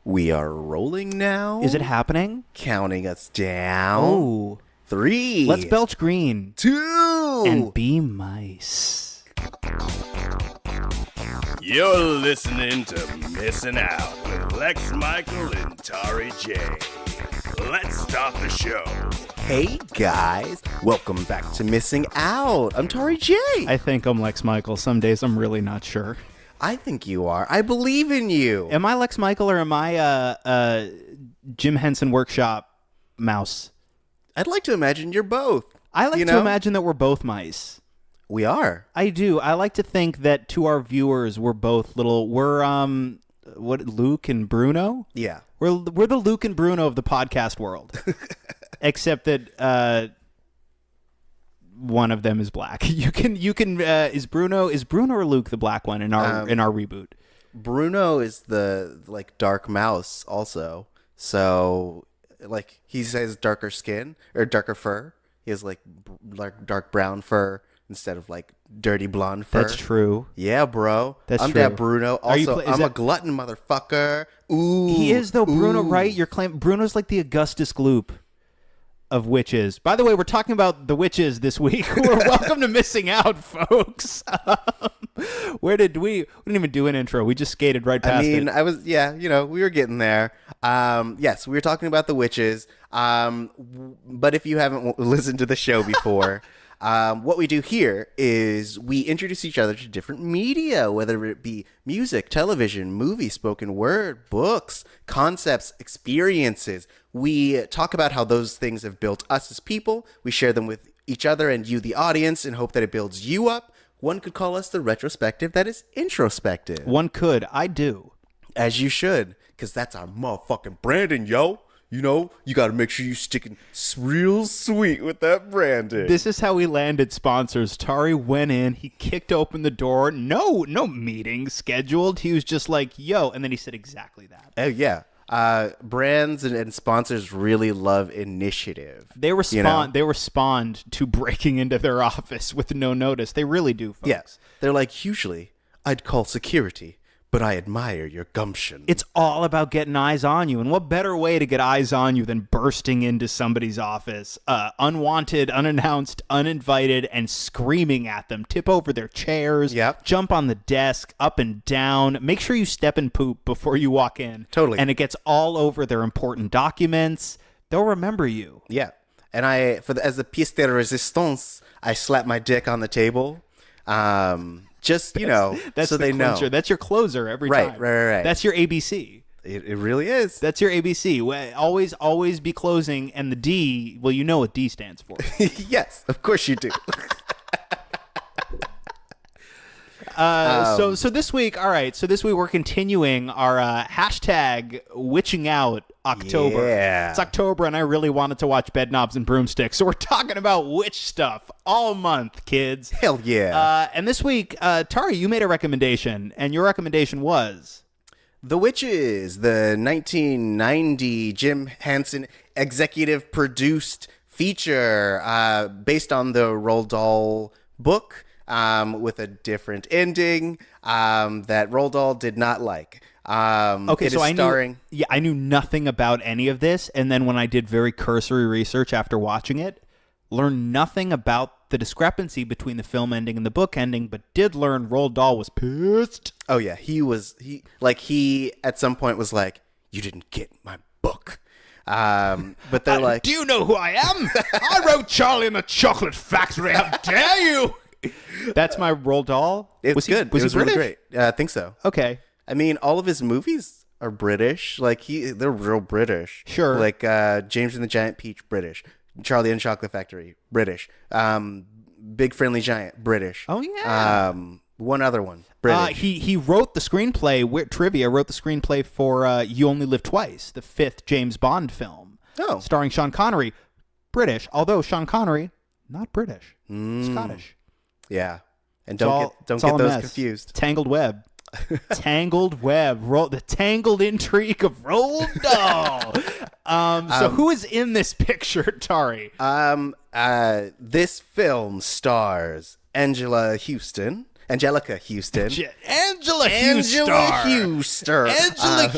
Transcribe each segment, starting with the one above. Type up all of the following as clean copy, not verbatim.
We are rolling now. Is it happening? Counting us down. Oh. 3. Let's belch green. 2. And be mice. You're listening to Missing Out with Lex Michael and Tari J. Let's start the show. Hey guys, welcome back to Missing Out. I'm Tari J. I think I'm Lex Michael. Some days I'm really not sure. I think you are. I believe in you. Am I Lex Michael or am I Jim Henson Workshop mouse? I'd like to imagine you're both. I like to imagine that we're both mice. We are. I do. I like to think that to our viewers, we're both Luke and Bruno? Yeah. We're the Luke and Bruno of the podcast world. Except that one of them is black. You can is Bruno or Luke the black one in our reboot? Bruno is the dark mouse also. So he has darker skin or darker fur. He has dark brown fur instead of dirty blonde fur. That's true. Yeah, bro. I'm true. that Bruno. Also, I'm a glutton motherfucker. Ooh. He is though, Bruno, ooh. right? You're claiming Bruno's like the Augustus Gloop of witches. By the way, we're talking about the witches this week. Welcome to Missing Out, folks. We didn't even do an intro. We just skated right past it. We were getting there. Yes, we were talking about the witches. But if you haven't listened to the show before, what we do here is we introduce each other to different media, whether it be music, television, movie, spoken word, books, concepts, experiences. We talk about how those things have built us as people. We share them with each other and you, the audience, and hope that it builds you up. One could call us the retrospective that is introspective. One could. I do. As you should, because that's our motherfucking branding, yo. You know, you got to make sure you sticking real sweet with that branding. This is how we landed sponsors. Tari went in, he kicked open the door. No meeting scheduled. He was just like, yo, and then he said exactly that. Oh, yeah. Brands and sponsors really love initiative. They respond to breaking into their office with no notice. They really do, folks. Yes. They're like, usually I'd call security, but I admire your gumption. It's all about getting eyes on you. And what better way to get eyes on you than bursting into somebody's office, unwanted, unannounced, uninvited, and screaming at them. Tip over their chairs, jump on the desk, up and down. Make sure you step and poop before you walk in. Totally. And it gets all over their important documents. They'll remember you. Yeah. And as a pièce de résistance, I slap my dick on the table. Just, that's so the they closer. know. That's your closer every time. Right. That's your ABC. It really is. That's your ABC. Always be closing, and the D, well, you know what D stands for. Yes, of course you do. So this week, all right, so this week we're continuing our hashtag witching out October. Yeah. It's October, and I really wanted to watch Bedknobs and Broomsticks, so we're talking about witch stuff all month, kids. Hell yeah. And this week, Tari, you made a recommendation, and your recommendation was? The Witches, the 1990 Jim Henson executive produced feature based on the Roald Dahl book. With a different ending that Roald Dahl did not like. Okay, so I knew nothing about any of this, and then when I did very cursory research after watching it, learned nothing about the discrepancy between the film ending and the book ending, but did learn Roald Dahl was pissed. Oh yeah, he at some point was like, "You didn't get my book." But they're like, "Do you know who I am? I wrote Charlie and the Chocolate Factory. How dare you!" That's my Roald Dahl. It was good. Was it was he British? really great. I think so. Okay. I mean, all of his movies are British. They're real British. Sure. James and the Giant Peach, British. Charlie and the Chocolate Factory, British. Big Friendly Giant, British. Oh yeah. One other one, British. He wrote the screenplay. Trivia wrote the screenplay for You Only Live Twice, the 5th James Bond film. Oh. Starring Sean Connery, British. Although Sean Connery, not British, Scottish. Yeah, and don't get those confused. Tangled Web. Tangled Web. The tangled intrigue of Roald Dahl. So who is in this picture, Tari? This film stars Anjelica Huston, Angelica Huston. Angela Huston. Angela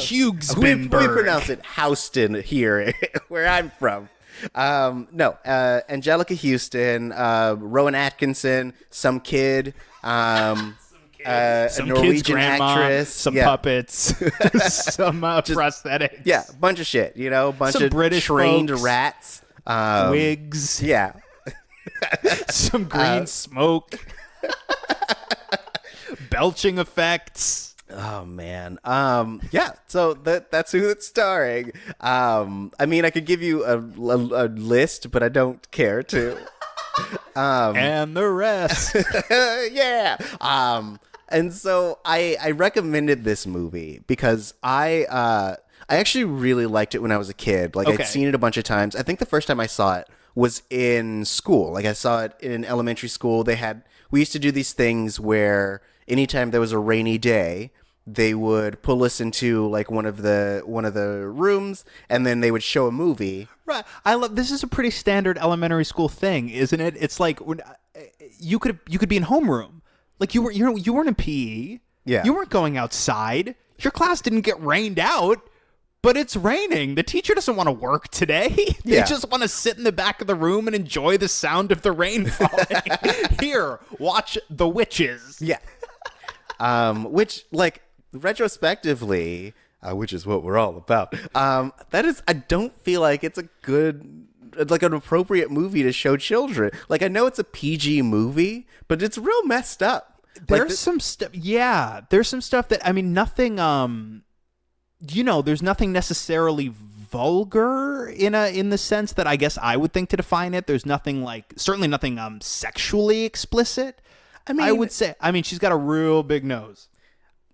We pronounce it Houston here where I'm from. Angelica Huston, Rowan Atkinson, some kid, a Norwegian actress, some puppets, some prosthetics. Yeah, a bunch of shit, bunch some of British trained folks, rats. Wigs. Yeah. Some green smoke. Belching effects. Oh man. So that's who it's starring. I could give you a list, but I don't care to. And the rest. Yeah. And so I recommended this movie because I actually really liked it when I was a kid. Like, okay. I'd seen it a bunch of times. I think the first time I saw it was in school. Like, I saw it in elementary school. We used to do these things where anytime there was a rainy day, they would pull us into like one of the rooms, and then they would show a movie. Right. This is a pretty standard elementary school thing, isn't it? It's like when you could be in homeroom. Like you weren't in PE. Yeah. You weren't going outside. Your class didn't get rained out. But it's raining. The teacher doesn't want to work today. They just want to sit in the back of the room and enjoy the sound of the rain falling. Here, watch The Witches. Yeah. Which, like, retrospectively, which is what we're all about, I don't feel like it's a good, like, an appropriate movie to show children. Like, I know it's a PG movie, but it's real messed up. There's some stuff. Yeah. There's some stuff that, nothing, there's nothing necessarily vulgar in the sense that I guess I would think to define it. There's nothing certainly nothing sexually explicit. I would say, she's got a real big nose.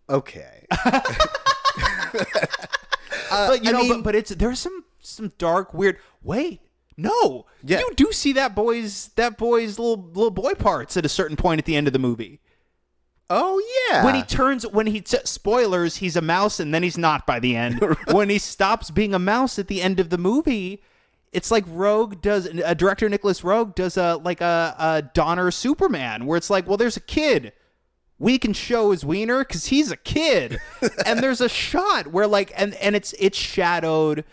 Okay. But there's some dark, weird. Wait, no, yeah. You do see that boy's little boy parts at a certain point at the end of the movie. Oh yeah. Spoilers, he's a mouse and then he's not by the end. When he stops being a mouse at the end of the movie, it's like director Nicholas Rogue does a Donner Superman, where it's like, well, there's a kid. We can show his wiener because he's a kid. And there's a shot where and it's shadowed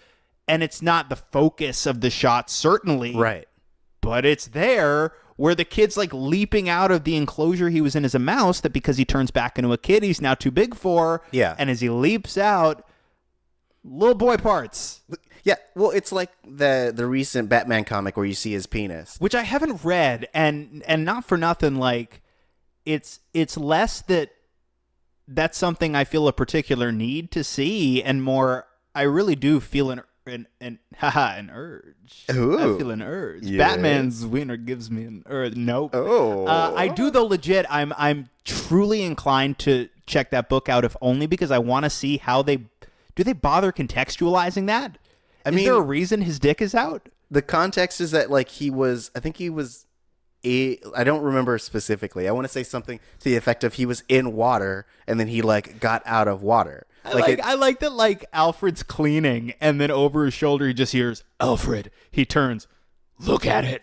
and it's not the focus of the shot, certainly. Right. But it's there where the kid's leaping out of the enclosure he was in as a mouse, that because he turns back into a kid, he's now too big for. Yeah. And as he leaps out, little boy parts. Yeah. Well, it's like the recent Batman comic where you see his penis. Which I haven't read, and not for nothing, it's less that's something I feel a particular need to see, and more, I really do feel an urge. Ooh. I feel an urge. Yes. Batman's wiener gives me an urge. Nope. Oh. I do though. Legit, I'm truly inclined to check that book out, if only because I want to see how they bother contextualizing that. Is there a reason his dick is out? The context is that I don't remember specifically. I want to say something to the effect of he was in water and then he got out of water. I like that Alfred's cleaning and then over his shoulder he just hears, Alfred. He turns, look at it.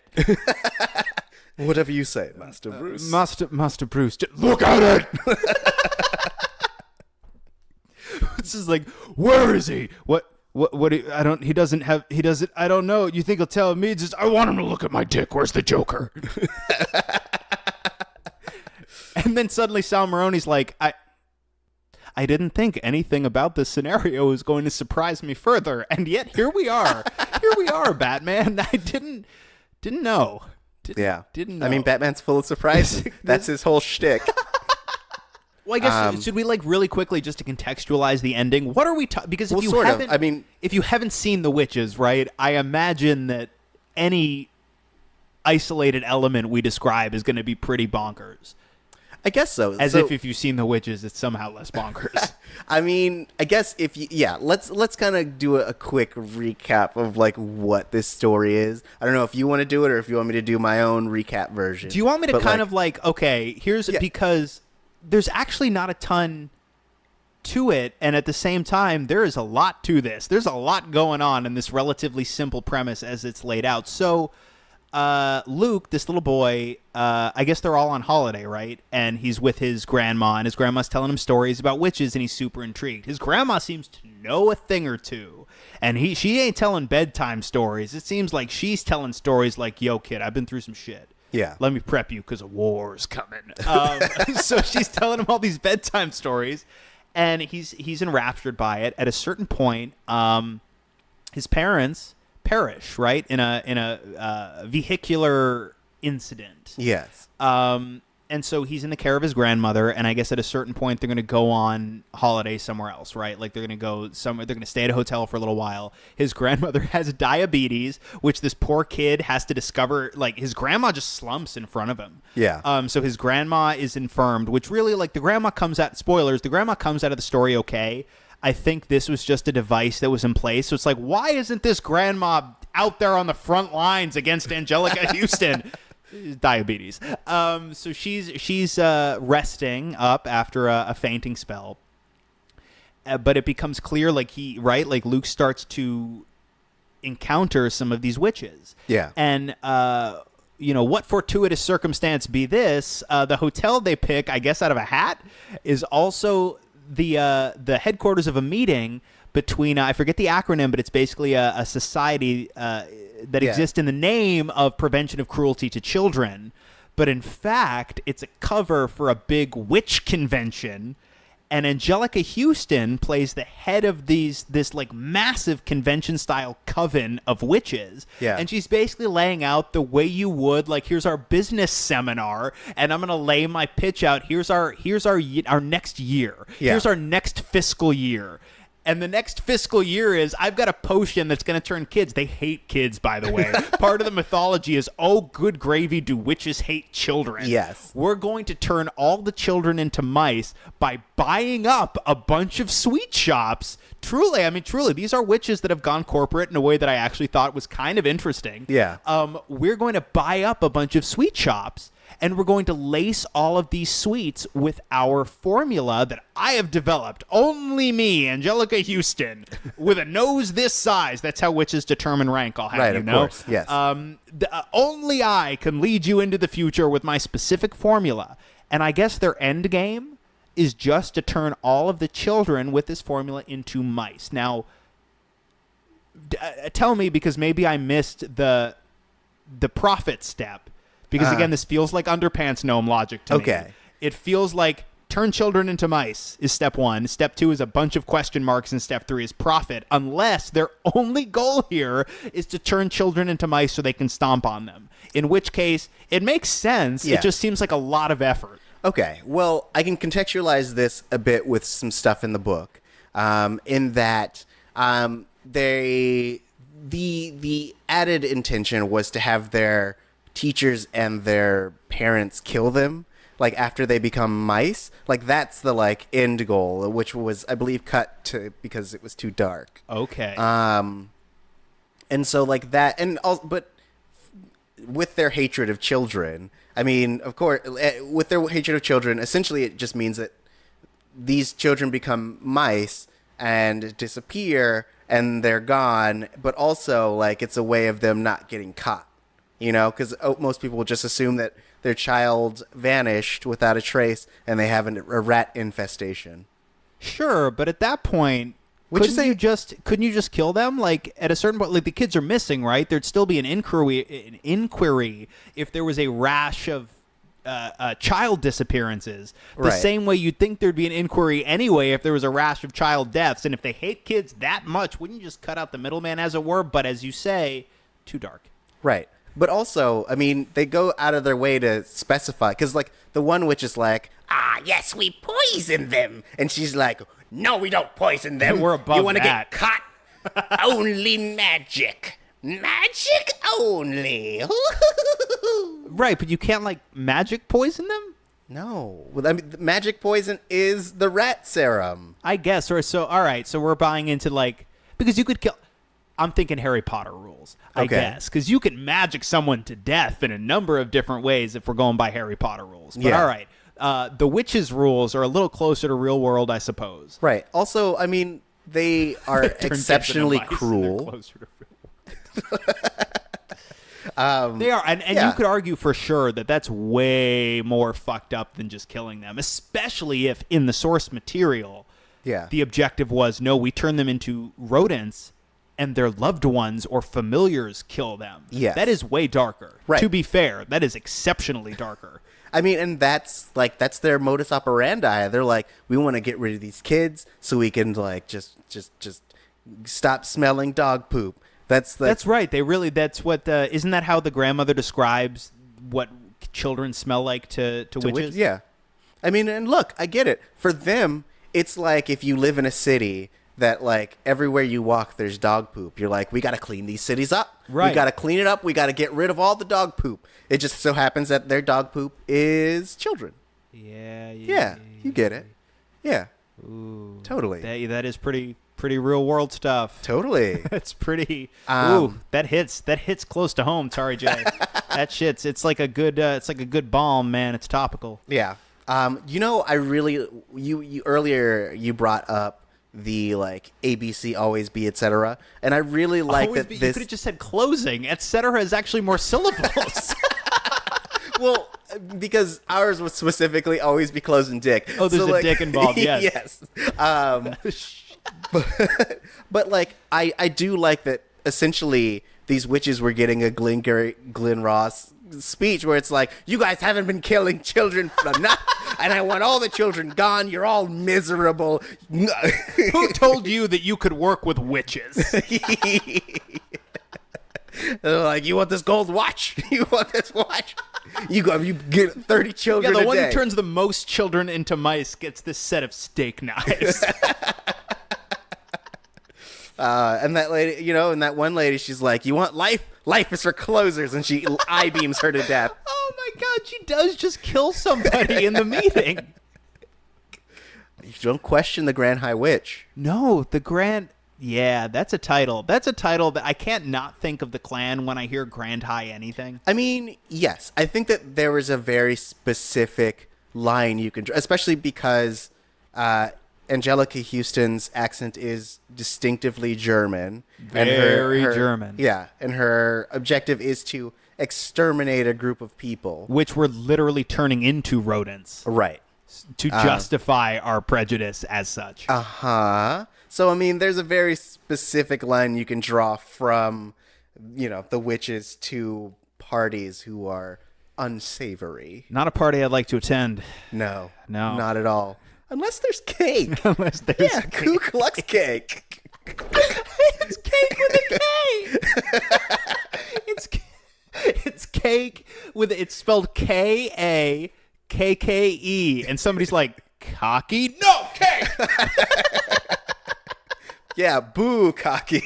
Whatever you say, Master Bruce. Master Bruce, just look at it. It's just where is he? What I don't know. You think he'll tell me? Just, I want him to look at my dick. Where's the Joker? And then suddenly Sal Maroni's like, I didn't think anything about this scenario was going to surprise me further, and yet here we are. Here we are, Batman. I didn't know. Didn't know. Batman's full of surprises. That's his whole shtick. Well, I guess should we really quickly, just to contextualize the ending? What are we talking? Because if you haven't seen The Witches, right? I imagine that any isolated element we describe is going to be pretty bonkers. I guess so. If you've seen The Witches, it's somehow less bonkers. I guess let's kind of do a quick recap of what this story is. I don't know if you want to do it or if you want me to do my own recap version. Do you want me to because there's actually not a ton to it, and at the same time, there is a lot to this. There's a lot going on in this relatively simple premise as it's laid out. So Luke, this little boy, I guess they're all on holiday, right? And he's with his grandma, and his grandma's telling him stories about witches, and he's super intrigued. His grandma seems to know a thing or two, and she ain't telling bedtime stories. It seems like she's telling stories like, yo, kid, I've been through some shit. Yeah. Let me prep you because a war's coming. So she's telling him all these bedtime stories, and he's enraptured by it. At a certain point, his parents perish, right, in a vehicular incident. Yes. And so he's in the care of his grandmother, and I guess at a certain point they're going to go on holiday somewhere else, right? Like they're going to go somewhere, they're going to stay at a hotel for a little while. His grandmother has diabetes, which this poor kid has to discover. Like his grandma just slumps in front of him. Yeah. So his grandma is infirmed, which really, like, the grandma comes out, spoilers, the grandma comes out of the story okay. I think this was just a device that was in place. So it's like, why isn't this grandma out there on the front lines against Anjelica Huston? Diabetes. So she's resting up after a fainting spell. But it becomes clear, like Luke starts to encounter some of these witches. Yeah. And what fortuitous circumstance be this? The hotel they pick, I guess out of a hat, is also the headquarters of a meeting between I forget the acronym, but it's basically a society that exists in the name of prevention of cruelty to children. But in fact, it's a cover for a big witch convention. And Anjelica Huston plays the head of this like massive convention-style coven of witches. Yeah. And she's basically laying out the way you would, like, here's our business seminar, and I'm going to lay my pitch out. Here's our next year. Yeah. Here's our next fiscal year. And the next fiscal year is, I've got a potion that's going to turn kids. They hate kids, by the way. Part of the mythology is, oh, good gravy, do witches hate children? Yes. We're going to turn all the children into mice by buying up a bunch of sweet shops. Truly, these are witches that have gone corporate in a way that I actually thought was kind of interesting. Yeah. We're going to buy up a bunch of sweet shops, and we're going to lace all of these sweets with our formula that I have developed. Only me, Anjelica Huston, with a nose this size. That's how witches determine rank, I'll have you know. Of course, yes. Only I can lead you into the future with my specific formula. And I guess their end game is just to turn all of the children with this formula into mice. Now, tell me, because maybe I missed the profit step. Because, again, this feels like underpants gnome logic to me. Okay. It feels like turn children into mice is step one. Step two is a bunch of question marks, and step three is profit, unless their only goal here is to turn children into mice so they can stomp on them. In which case, it makes sense. Yeah. It just seems like a lot of effort. Okay, well, I can contextualize this a bit with some stuff in the book, in that the added intention was to have their teachers and their parents kill them, like, after they become mice. Like, that's the, like, end goal, which was, I believe, cut to because it was too dark. Okay. And so, like, that, and also, but with their hatred of children, I mean, of course, with their hatred of children, essentially it just means that these children become mice and disappear and they're gone, but also, like, it's a way of them not getting caught. You know, because most people will just assume that their child vanished without a trace and they have a rat infestation. Sure, but at that point, couldn't you just kill them? Like, at a certain point, like, the kids are missing, right? There'd still be an inquiry if there was a rash of child disappearances. The same way you'd think there'd be an inquiry anyway if there was a rash of child deaths. And if they hate kids that much, wouldn't you just cut out the middleman, as it were? But as you say, too dark. Right. But also, I mean, they go out of their way to specify, because, like, the one witch is like, yes, we poison them. And she's like, no, we don't poison them. We're above You want to that. get caught? Only magic. Magic only. Right, but you can't, like, magic poison them? No. Well, I mean, the magic poison is the rat serum. I guess. Or so, all right, so we're buying into, like, because you could kill... I'm thinking Harry Potter rules, I guess, because you can magic someone to death in a number of different ways if we're going by Harry Potter rules. But all right, the witches' rules are a little closer to real world, I suppose. Right. Also, I mean, they are Turn kids into exceptionally mice and they're cruel. closer to real world. They are, and you could argue for sure that that's way more fucked up than just killing them, especially if in the source material, the objective was, no, we turn them into rodents and their loved ones or familiars kill them. Yes. That is way darker. Right. To be fair, that is exceptionally darker. I mean, and that's their modus operandi. They're like, we want to get rid of these kids so we can like just stop smelling dog poop. That's right. That's what. Isn't that how the grandmother describes what children smell like to witches? Yeah. I mean, and look, I get it. For them, it's like if you live in a city that like everywhere you walk, there's dog poop. You're like, we got to clean these cities up. Right. We got to clean it up. We got to get rid of all the dog poop. It just so happens that their dog poop is children. Yeah. You get it. Yeah. Ooh, totally. That is pretty real world stuff. Totally. That's pretty. That hits close to home. Sorry, Jay. That shit's. It's like a good balm, man. It's topical. Yeah. I really you earlier you brought up the like ABC always be etc. And I really like that. You could have just said closing. Etc. is actually more syllables. Well, because ours was specifically always be closing dick. Oh, there's a dick involved. Yes. Yes. But like I do like that. Essentially, these witches were getting a Glenn Ross speech where it's like, you guys haven't been killing children for enough, and I want all the children gone. You're all miserable. Who told you that you could work with witches? They're like, you want this gold watch? You want this watch? You get 30 children a day. Yeah, the one who turns the most children into mice gets this set of steak knives. And that lady, and that one lady, she's like, you want life? Life is for closers. And she eye beams her to death. Oh my God, she does just kill somebody in the meeting. You don't question the Grand High Witch. No, the Grand... Yeah, that's a title. That's a title that I can't not think of the clan when I hear Grand High anything. I mean, yes. I think that there was a very specific line you can draw, especially because Anjelica Huston's accent is distinctively German. Very German. Yeah, and her objective is to exterminate a group of people. Which we're literally turning into rodents. Right. To justify our prejudice as such. Uh-huh. So, I mean, there's a very specific line you can draw from, the witches to parties who are unsavory. Not a party I'd like to attend. No. No. Not at all. Unless there's cake. Unless there's cake. Ku Klux cake. It's cake with a K. It's cake with, it's spelled K-A-K-K-E. And somebody's like, cocky? No, cake! Yeah, boo, cocky.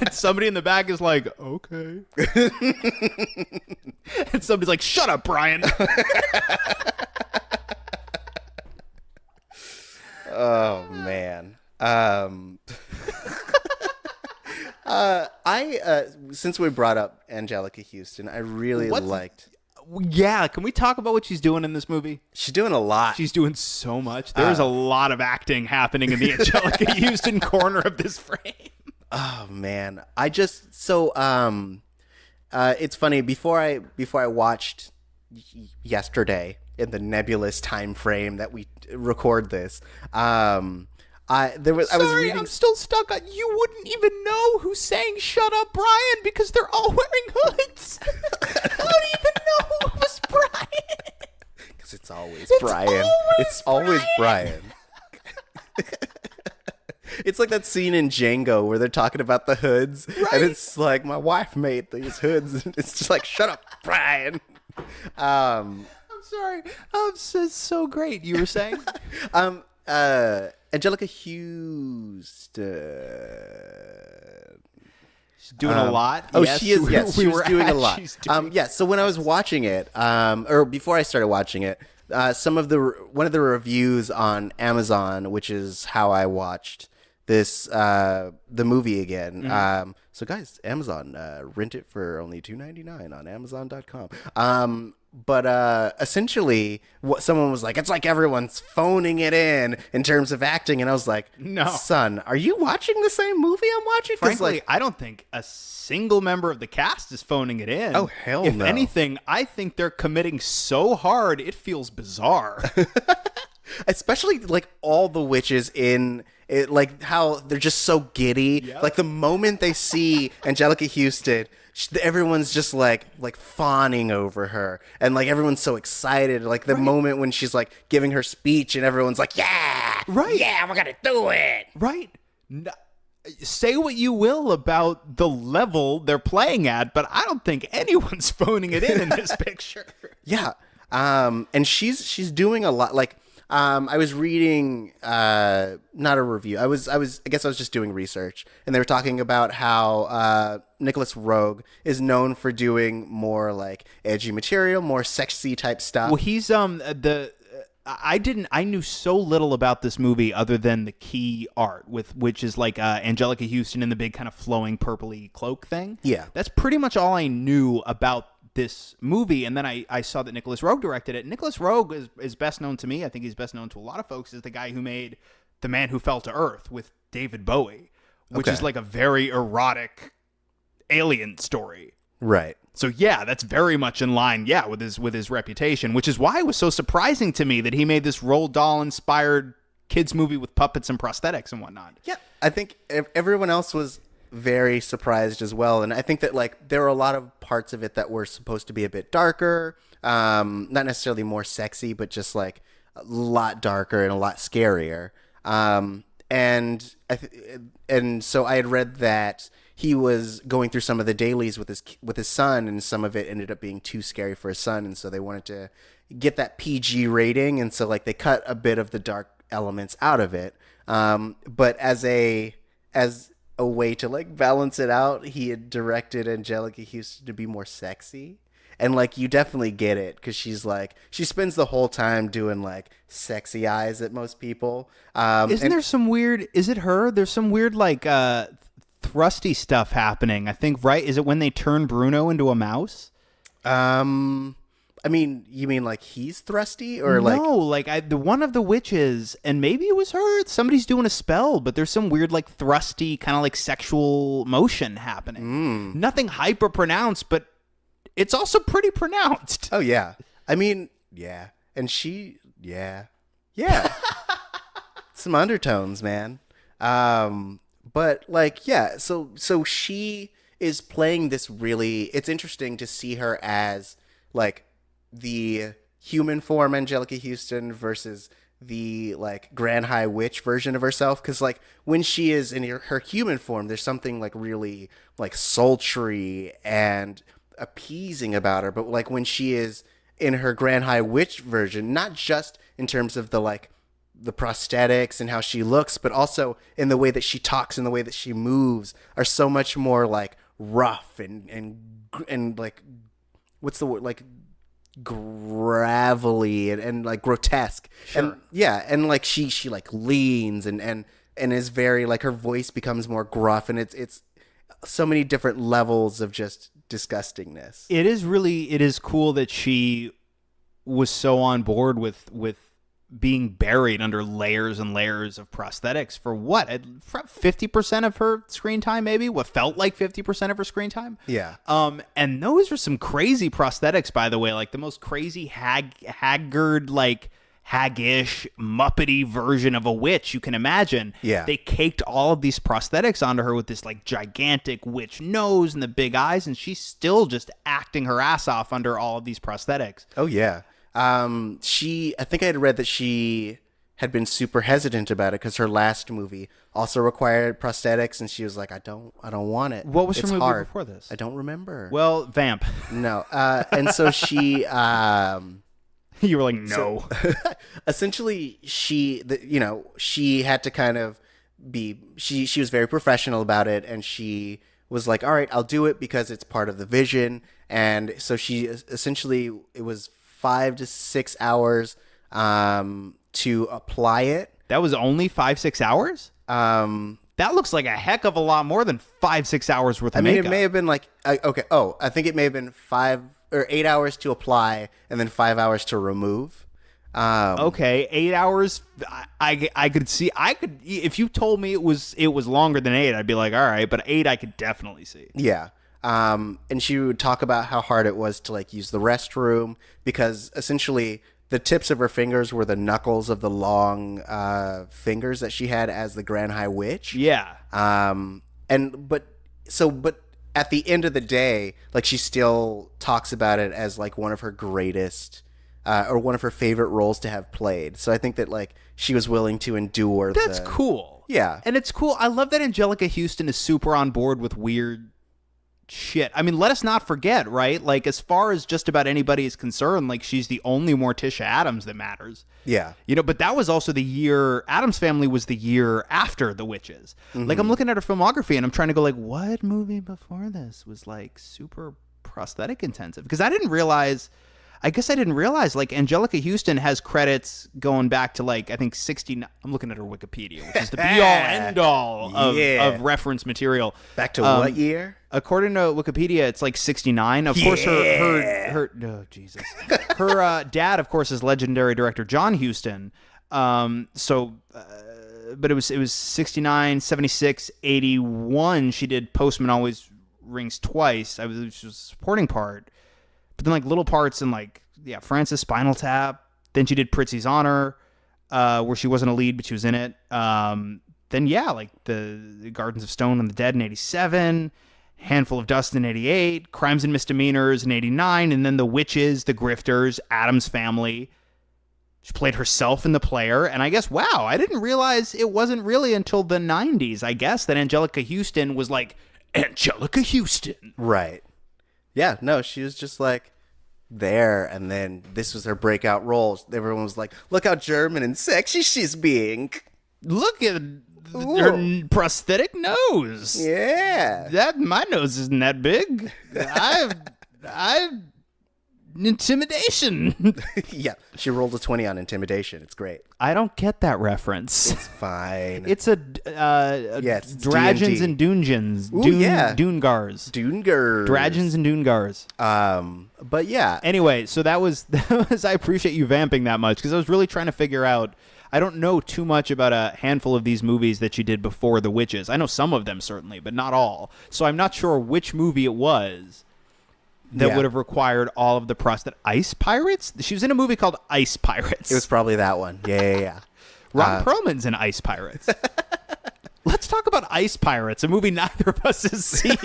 And somebody in the back is like, okay. And somebody's like, shut up, Brian. Oh, man. Since we brought up Anjelica Huston, I really liked... Yeah, can we talk about what she's doing in this movie? She's doing a lot. She's doing so much. There's a lot of acting happening in the Anjelica Huston corner of this frame. Oh man, it's funny. Before I watched yesterday in the nebulous time frame that we record this, I'm still stuck on, you wouldn't even know who sang "Shut Up, Brian" because they're all wearing hoods. How do you even know it was Brian? Because it's always Brian. It's always Brian. It's like that scene in Django where they're talking about the hoods, right? And it's like, my wife made these hoods. And it's just like, shut up, Brian. I'm sorry. It's so great. You were saying? Anjelica Huston. She's doing a lot. Oh, yes, she is. Yes, she was doing a lot. Yes. So when I was watching it, or before I started watching it, one of the reviews on Amazon, which is how I watched this the movie again. So guys, Amazon, rent it for only $2.99 on Amazon.com. essentially what someone was like, it's like everyone's phoning it in terms of acting. And I was like, No. son, are you watching the same movie I'm watching? 'Cause, Frankly, like, I don't think a single member of the cast is phoning it in. Oh, hell if no. anything, I think they're committing so hard it feels bizarre. especially like all the witches in it, like how they're just so giddy. Yep. Like the moment they see Anjelica Huston, everyone's just like fawning over her, and like everyone's so excited. Like the moment when she's like giving her speech, and everyone's like, "Yeah, Right. yeah, we're gonna do it." Right? Say what you will about the level they're playing at, but I don't think anyone's phoning it in this picture. Yeah. And she's doing a lot. Like, I was reading, not a review. I guess I was just doing research, and they were talking about how, Nicholas Rogue is known for doing more like edgy material, more sexy type stuff. Well, he's I knew so little about this movie other than the key art, which is like Anjelica Huston in the big kind of flowing purpley cloak thing. Yeah. That's pretty much all I knew about this movie. And then I saw that Nicholas Rogue directed it. Nicholas Rogue is best known to me. I think he's best known to a lot of folks as the guy who made The Man Who Fell to Earth with David Bowie, which Okay. is like a very erotic alien story. Right. So yeah, that's very much in line, with his reputation, which is why it was so surprising to me that he made this Roald Dahl inspired kids movie with puppets and prosthetics and whatnot. Yeah. I think everyone else was very surprised as well, and I think that like there were a lot of parts of it that were supposed to be a bit darker, not necessarily more sexy, but just like a lot darker and a lot scarier. And so I had read that he was going through some of the dailies with his son, and some of it ended up being too scary for his son, and so they wanted to get that PG rating, and so like they cut a bit of the dark elements out of it. But as a way to like balance it out, he had directed Anjelica Huston to be more sexy. And like you definitely get it, because she spends the whole time doing like sexy eyes at most people. Isn't there some weird? Is it her? There's some weird like thrusty stuff happening. I think, right? Is it when they turn Bruno into a mouse? I mean, you mean like he's thrusty, or like no? Like the one of the witches, and maybe it was her. Somebody's doing a spell, but there's some weird like thrusty kind of like sexual motion happening. Nothing hyper pronounced, but it's also pretty pronounced. Oh yeah. I mean, yeah. And she, yeah. Some undertones, man. But like, yeah, so she is playing this really, it's interesting to see her as like the human form Anjelica Huston versus the like Grand High Witch version of herself. Cause like when she is in her human form, there's something like really like sultry and appeasing about her. But like when she is in her Grand High Witch version, not just in terms of the like the prosthetics and how she looks, but also in the way that she talks and the way that she moves are so much more like rough and like, what's the word, like gravelly and like grotesque. Sure. And yeah, and like she like leans and is very like, her voice becomes more gruff, and it's so many different levels of just disgustingness. It is cool that she was so on board with being buried under layers and layers of prosthetics for what, 50% of her screen time, maybe what felt like 50% of her screen time. Yeah. And those are some crazy prosthetics, by the way, like the most crazy haggard, like haggish, muppety version of a witch you can imagine. Yeah. They caked all of these prosthetics onto her with this like gigantic witch nose and the big eyes, and she's still just acting her ass off under all of these prosthetics. Oh yeah. I think I had read that she had been super hesitant about it because her last movie also required prosthetics, and she was like, I don't want it. What was her It's movie hard. before this? I don't remember. Well, Vamp. No. And so she, You were like, no. essentially she had to kind of be, she was very professional about it, and she was like, all right, I'll do it because it's part of the vision. And so she essentially, it was 5 to 6 hours to apply it. That was only 5-6 hours? That looks like a heck of a lot more than 5-6 hours worth of makeup. It may have been like, okay. Oh, I think it may have been 5 or 8 hours to apply, and then 5 hours to remove. Okay, 8 hours. I could see. If you told me it was longer than 8, I'd be like, all right. But 8, I could definitely see. Yeah. And she would talk about how hard it was to like use the restroom because essentially the tips of her fingers were the knuckles of the long fingers that she had as the Grand High Witch. Yeah. But at the end of the day, like she still talks about it as like one of her greatest or one of her favorite roles to have played. So I think that like she was willing to endure. That's cool. Yeah. And it's cool. I love that Anjelica Huston is super on board with weird shit. I mean, let us not forget, right? Like, as far as just about anybody is concerned, like, she's the only Morticia Addams that matters. Yeah. You know, but that was also the year, Addams Family was the year after The Witches. Like, I'm looking at her filmography and I'm trying to go, like, what movie before this was, like, super prosthetic intensive? Because I didn't realize, like, Anjelica Huston has credits going back to, like, I think 69. I'm looking at her Wikipedia, which is the be-all, end-all of reference material. Back to what year? According to Wikipedia, it's like 69. Of course, her oh, Jesus. Her dad, of course, is legendary director John Huston. But it was 69, 76, 81. She did Postman Always Rings Twice. She was a supporting part. But then, like, little parts in, like, Francis, Spinal Tap. Then she did Pritzi's Honor, where she wasn't a lead, but she was in it. Then, like, the Gardens of Stone and the Dead in 87, Handful of Dust in 88, Crimes and Misdemeanors in 89, and then The Witches, The Grifters, Addams Family. She played herself in The Player, and I guess, wow, I didn't realize it wasn't really until the 90s, I guess, that Anjelica Huston was, like, Anjelica Huston. Right. Yeah, no, she was just like there, and then this was her breakout role. Everyone was like, look how German and sexy she's being. Look at her prosthetic nose. Yeah. My nose isn't that big. I intimidation. Yeah, she rolled a 20 on intimidation. It's great. I don't get that reference. It's fine. It's it's Dragons D&D. and Dungeons. Ooh, yeah. Doongars. Dragons and Doongars. But yeah. Anyway, so that was I appreciate you vamping that much because I was really trying to figure out. I don't know too much about a handful of these movies that you did before The Witches. I know some of them certainly, but not all. So I'm not sure which movie it was that would have required all of the prosthetic. Ice Pirates? She was in a movie called Ice Pirates. It was probably that one. Yeah. Ron Perlman's in Ice Pirates. Let's talk about Ice Pirates, a movie neither of us has seen.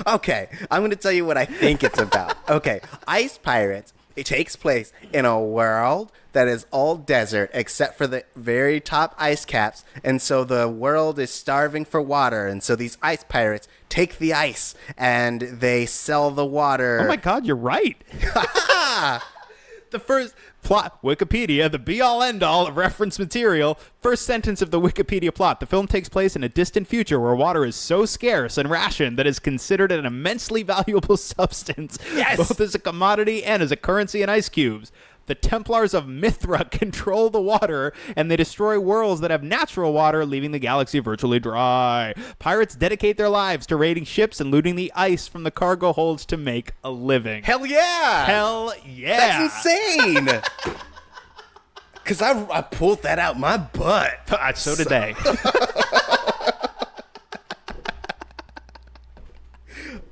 Okay, I'm going to tell you what I think it's about. Okay, Ice Pirates, it takes place in a world that is all desert except for the very top ice caps, and so the world is starving for water, and so these ice pirates take the ice and they sell the water. Oh my God, you're right. The first plot, Wikipedia, the be-all, end-all of reference material. First sentence of the Wikipedia plot. The film takes place in a distant future where water is so scarce and rationed that it is considered an immensely valuable substance, both as a commodity and as a currency in ice cubes. The Templars of Mithra control the water, and they destroy worlds that have natural water, leaving the galaxy virtually dry. Pirates dedicate their lives to raiding ships and looting the ice from the cargo holds to make a living. Hell yeah! Hell yeah! That's insane! Because I pulled that out my butt. So did they.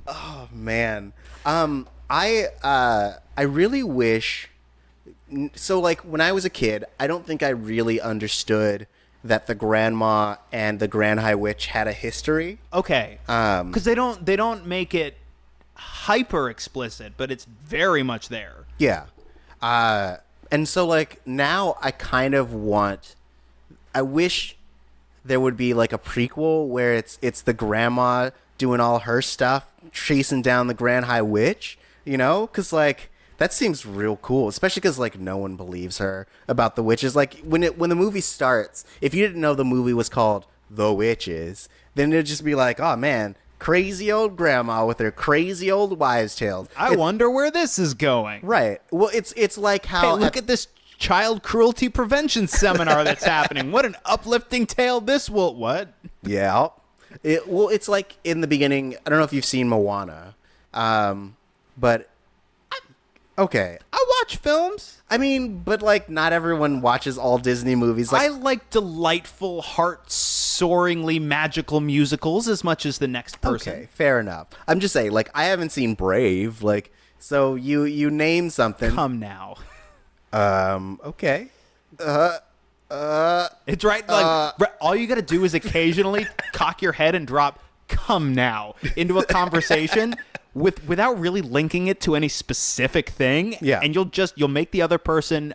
Oh, man. I really wish... So, like, when I was a kid, I don't think I really understood that the grandma and the Grand High Witch had a history. Okay. Because they don't make it hyper explicit, but it's very much there. Yeah. And so, like, now I kind of I wish there would be, like, a prequel where it's the grandma doing all her stuff, chasing down the Grand High Witch, you know? Because, like... That seems real cool, especially because, like, no one believes her about the witches. Like, when the movie starts, if you didn't know the movie was called The Witches, then it'd just be like, oh, man, crazy old grandma with her crazy old wives' tales. I wonder where this is going. Right. Well, it's like how... Hey, look at this child cruelty prevention seminar that's happening. What an uplifting tale this will... What? Yeah. It's like in the beginning, I don't know if you've seen Moana, but... Okay. I watch films. I mean, but like not everyone watches all Disney movies. Like, I like delightful, heart-soaringly magical musicals as much as the next person. okay, fair enough. I'm just saying, like, I haven't seen Brave. Like, so you name something. Come now. Okay. It's right. Like all you got to do is occasionally cock your head and drop "come now" into a conversation without really linking it to any specific thing. Yeah. And you'll make the other person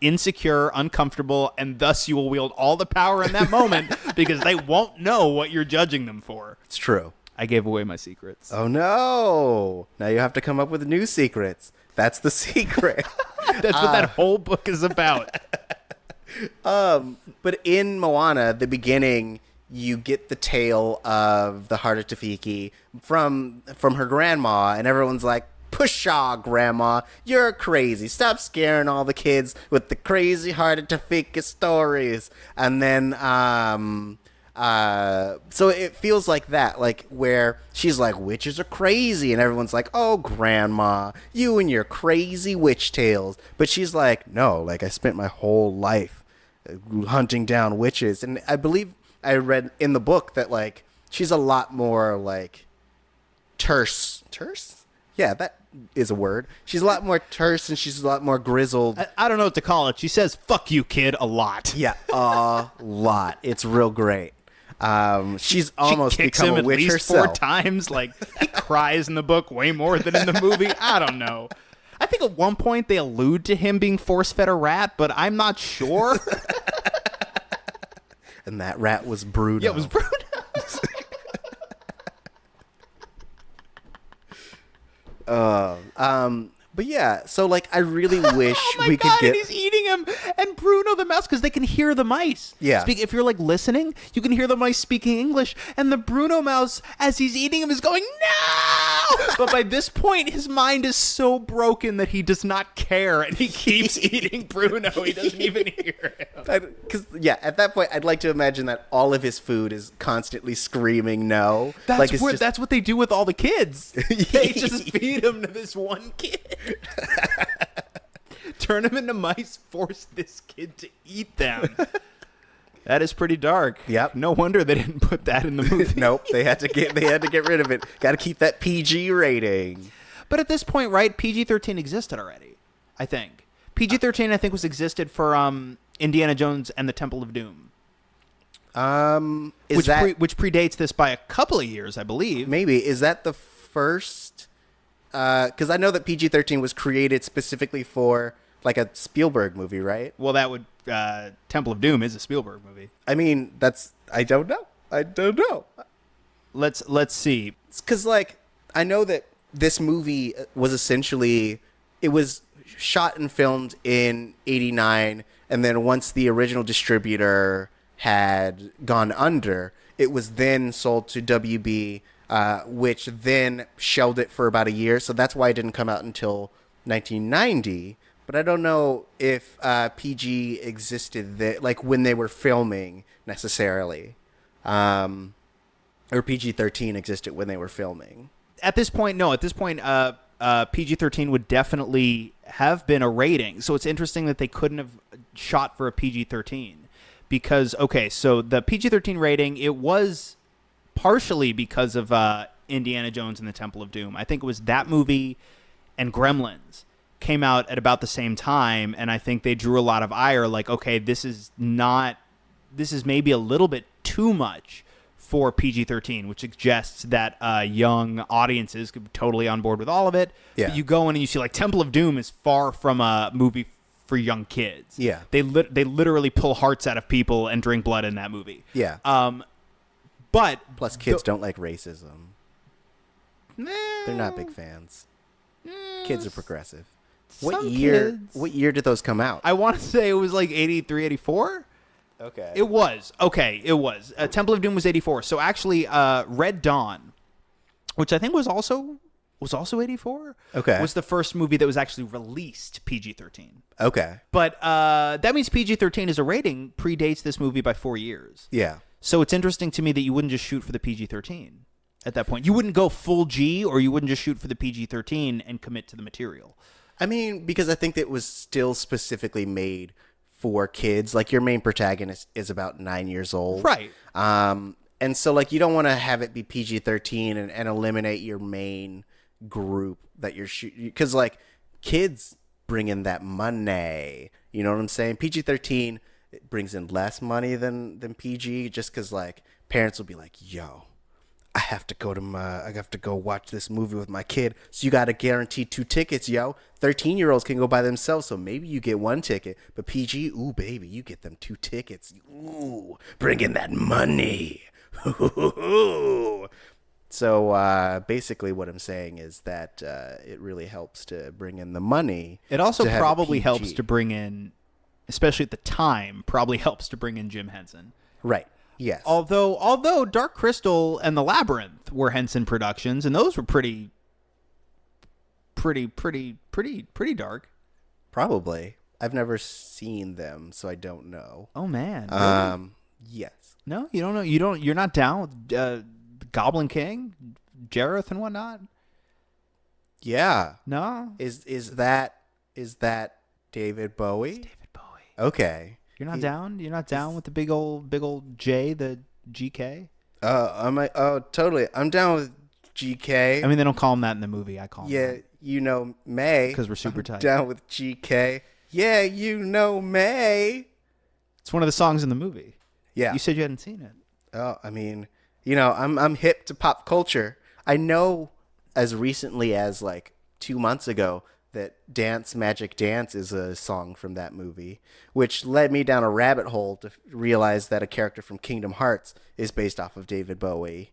insecure, uncomfortable, and thus you will wield all the power in that moment because they won't know what you're judging them for. It's true. I gave away my secrets. Oh no! Now you have to come up with new secrets. That's the secret. That's what that whole book is about. But in Moana, the beginning, you get the tale of the heart of Tafiki from her grandma, and everyone's like, "Pshaw, Grandma, you're crazy. Stop scaring all the kids with the crazy heart of Tafiki stories." And then, so it feels like that, like where she's like, "Witches are crazy," and everyone's like, "Oh, Grandma, you and your crazy witch tales." But she's like, "No, like I spent my whole life hunting down witches," and I believe I read in the book that like she's a lot more like terse. Yeah, that is a word. She's a lot more terse and she's a lot more grizzled. I don't know what to call it. She says "fuck you, kid" a lot. Yeah, a lot. It's real great. She's almost she kicks become him a witch at least herself. 4 times. Like he cries in the book way more than in the movie. I don't know. I think at one point they allude to him being force-fed a rat, but I'm not sure. And that rat was Bruno. Yeah, it was Bruno. But yeah, so like I really wish Oh my we God, could get. and he's eating him, and Bruno the mouse, because they can hear the mice. Yeah. If you're like listening, you can hear the mice speaking English, and the Bruno mouse, as he's eating him, is going, "No!" But by this point, his mind is so broken that he does not care, and he keeps eating Bruno. He doesn't even hear him. Because yeah, at that point, I'd like to imagine that all of his food is constantly screaming no. That's like it's what just, that's what they do with all the kids. They just feed him to this one kid. Turn him into mice, force this kid to eat them. That is pretty dark. Yep. No wonder they didn't put that in the movie. Nope, they had to get rid of it. Got to keep that PG rating. But at this point, right, PG-13 existed already, I think. PG-13, I think, was existed for Indiana Jones and the Temple of Doom. Which Predates this by a couple of years, I believe. maybe is that the first? Because I know that PG-13 was created specifically for like a Spielberg movie, right? Well, that would Temple of Doom is a Spielberg movie. I mean, I don't know. Let's see. Because like I know that this movie was essentially it was shot and filmed in '89, and then once the original distributor had gone under, it was then sold to WB, which then shelved it for about a year. So that's why it didn't come out until 1990. But I don't know if PG existed like when they were filming necessarily, or PG-13 existed when they were filming. At this point, no. At this point, PG-13 would definitely have been a rating. So it's interesting that they couldn't have shot for a PG-13 because, okay, so the PG-13 rating, it was partially because of Indiana Jones and the Temple of Doom. I think it was that movie and Gremlins came out at about the same time, and I think they drew a lot of ire, like, okay, this is maybe a little bit too much for PG-13, which suggests that young audiences could be totally on board with all of it. Yeah. But you go in and you see, like, Temple of Doom is far from a movie for young kids. Yeah. They literally pull hearts out of people and drink blood in that movie. Yeah. But Plus, kids don't like racism. They're not big fans. Kids are progressive. What year? kids. What year did those come out? I want to say it was like 83, 84. Okay. It was. Okay, it was. Temple of Doom was 84. So actually, Red Dawn, which I think was also 84. Okay. Was the first movie that was actually released PG-13. Okay. But that means PG-13 as a rating predates this movie by 4 years. Yeah. So it's interesting to me that you wouldn't just shoot for the PG-13 at that point. You wouldn't go full G, or you wouldn't just shoot for the PG-13 and commit to the material. I mean, because I think that it was still specifically made for kids. Like, your main protagonist is about 9 years old. Right. And so, like, you don't want to have it be PG-13 and eliminate your main group that you're shooting. Because, like, kids bring in that money. You know what I'm saying? PG-13 it brings in less money than PG, just because, like, parents will be like, yo, I have to go watch this movie with my kid. So you got to guarantee 2 tickets, yo. 13-year-olds can go by themselves, so maybe you get 1 ticket. But PG, ooh, baby, you get them 2 tickets. Ooh, bring in that money. So basically what I'm saying is that it really helps to bring in the money. It also to have probably it helps PG. to bring in, especially at the time, probably helps to bring in Jim Henson. Right. Yes. Although Dark Crystal and The Labyrinth were Henson productions, and those were pretty dark. Probably. I've never seen them, so I don't know. Oh man. Really? Yes. No, you don't know. You're not down with Goblin King, Jareth, and whatnot. Yeah. No. Is that David Bowie? It's David Bowie. Okay. You're not down. You're not down with the big old J, the GK. Totally. I'm down with GK. I mean, they don't call him that in the movie. I call him. Yeah, you know May. Because we're super tight. Down with GK. Yeah, you know May. It's one of the songs in the movie. Yeah. You said you hadn't seen it. Oh, I mean, you know, I'm hip to pop culture. I know as recently as like 2 months ago that Dance Magic Dance is a song from that movie, which led me down a rabbit hole to realize that a character from Kingdom Hearts is based off of David Bowie.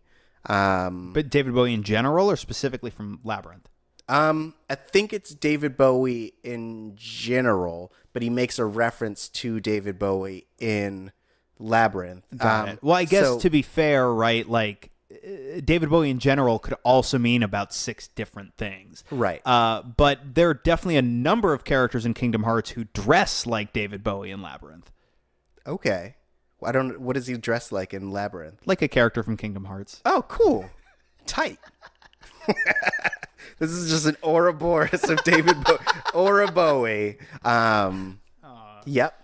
But David Bowie in general, or specifically from Labyrinth? I think it's David Bowie in general, but he makes a reference to David Bowie in Labyrinth. Got it. Well, I guess to be fair, right, like David Bowie in general could also mean about 6 different things. Right. But there are definitely a number of characters in Kingdom Hearts who dress like David Bowie in Labyrinth. Okay. What does he dress like in Labyrinth? Like a character from Kingdom Hearts. Oh, cool. Tight. This is just an Ouroboros of David Bowie. Bowie. Yep.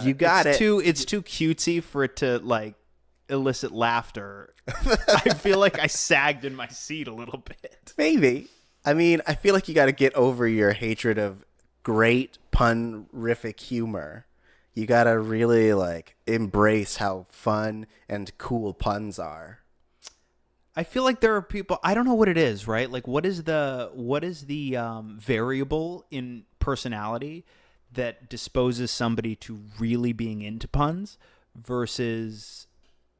You got it. It's too cutesy for it to, like, elicit laughter. I feel like I sagged in my seat a little bit. Maybe. I mean, I feel like you got to get over your hatred of great pun-rific humor. You got to really, like, embrace how fun and cool puns are. I feel like there are people, I don't know what it is, right? Like, what is the variable in personality that disposes somebody to really being into puns versus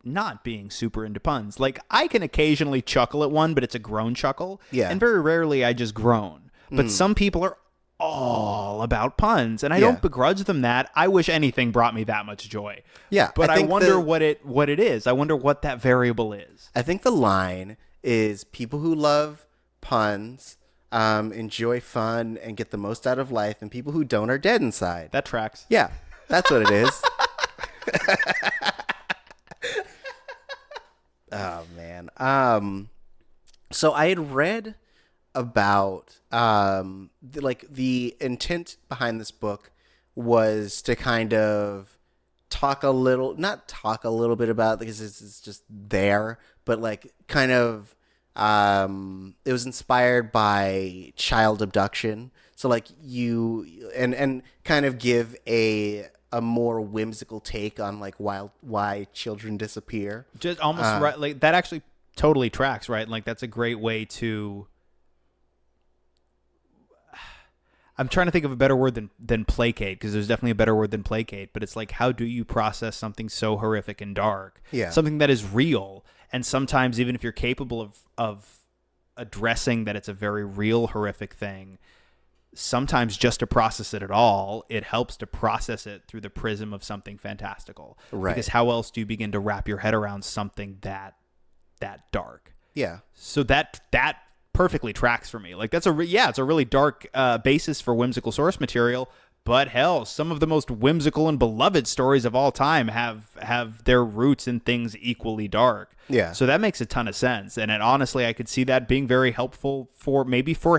not being super into puns? Like, I can occasionally chuckle at one, but it's a groan chuckle. Yeah. And very rarely I just groan. But some people are all about puns, and I don't begrudge them that. I wish anything brought me that much joy. Yeah. But I wonder what it is. I wonder what that variable is. I think the line is people who love puns enjoy fun and get the most out of life, and people who don't are dead inside. That tracks. Yeah, that's what it is. Oh man. So I had read about the intent behind this book was to kind of not talk a little bit about, because it's just there, but like kind of it was inspired by child abduction. So like and kind of give a more whimsical take on like why children disappear. Just almost right, like that actually totally tracks, right? Like that's a great way to. I'm trying to think of a better word than placate, because there's definitely a better word than placate, but it's like, how do you process something so horrific and dark? Yeah. Something that is real. And sometimes even if you're capable of addressing that it's a very real, horrific thing, sometimes just to process it at all, it helps to process it through the prism of something fantastical. Right. Because how else do you begin to wrap your head around something that dark? Yeah. So that perfectly tracks for me. Like that's it's a really dark basis for whimsical source material, But hell, some of the most whimsical and beloved stories of all time have their roots in things equally dark. Yeah. So that makes a ton of sense. And honestly, I could see that being very helpful for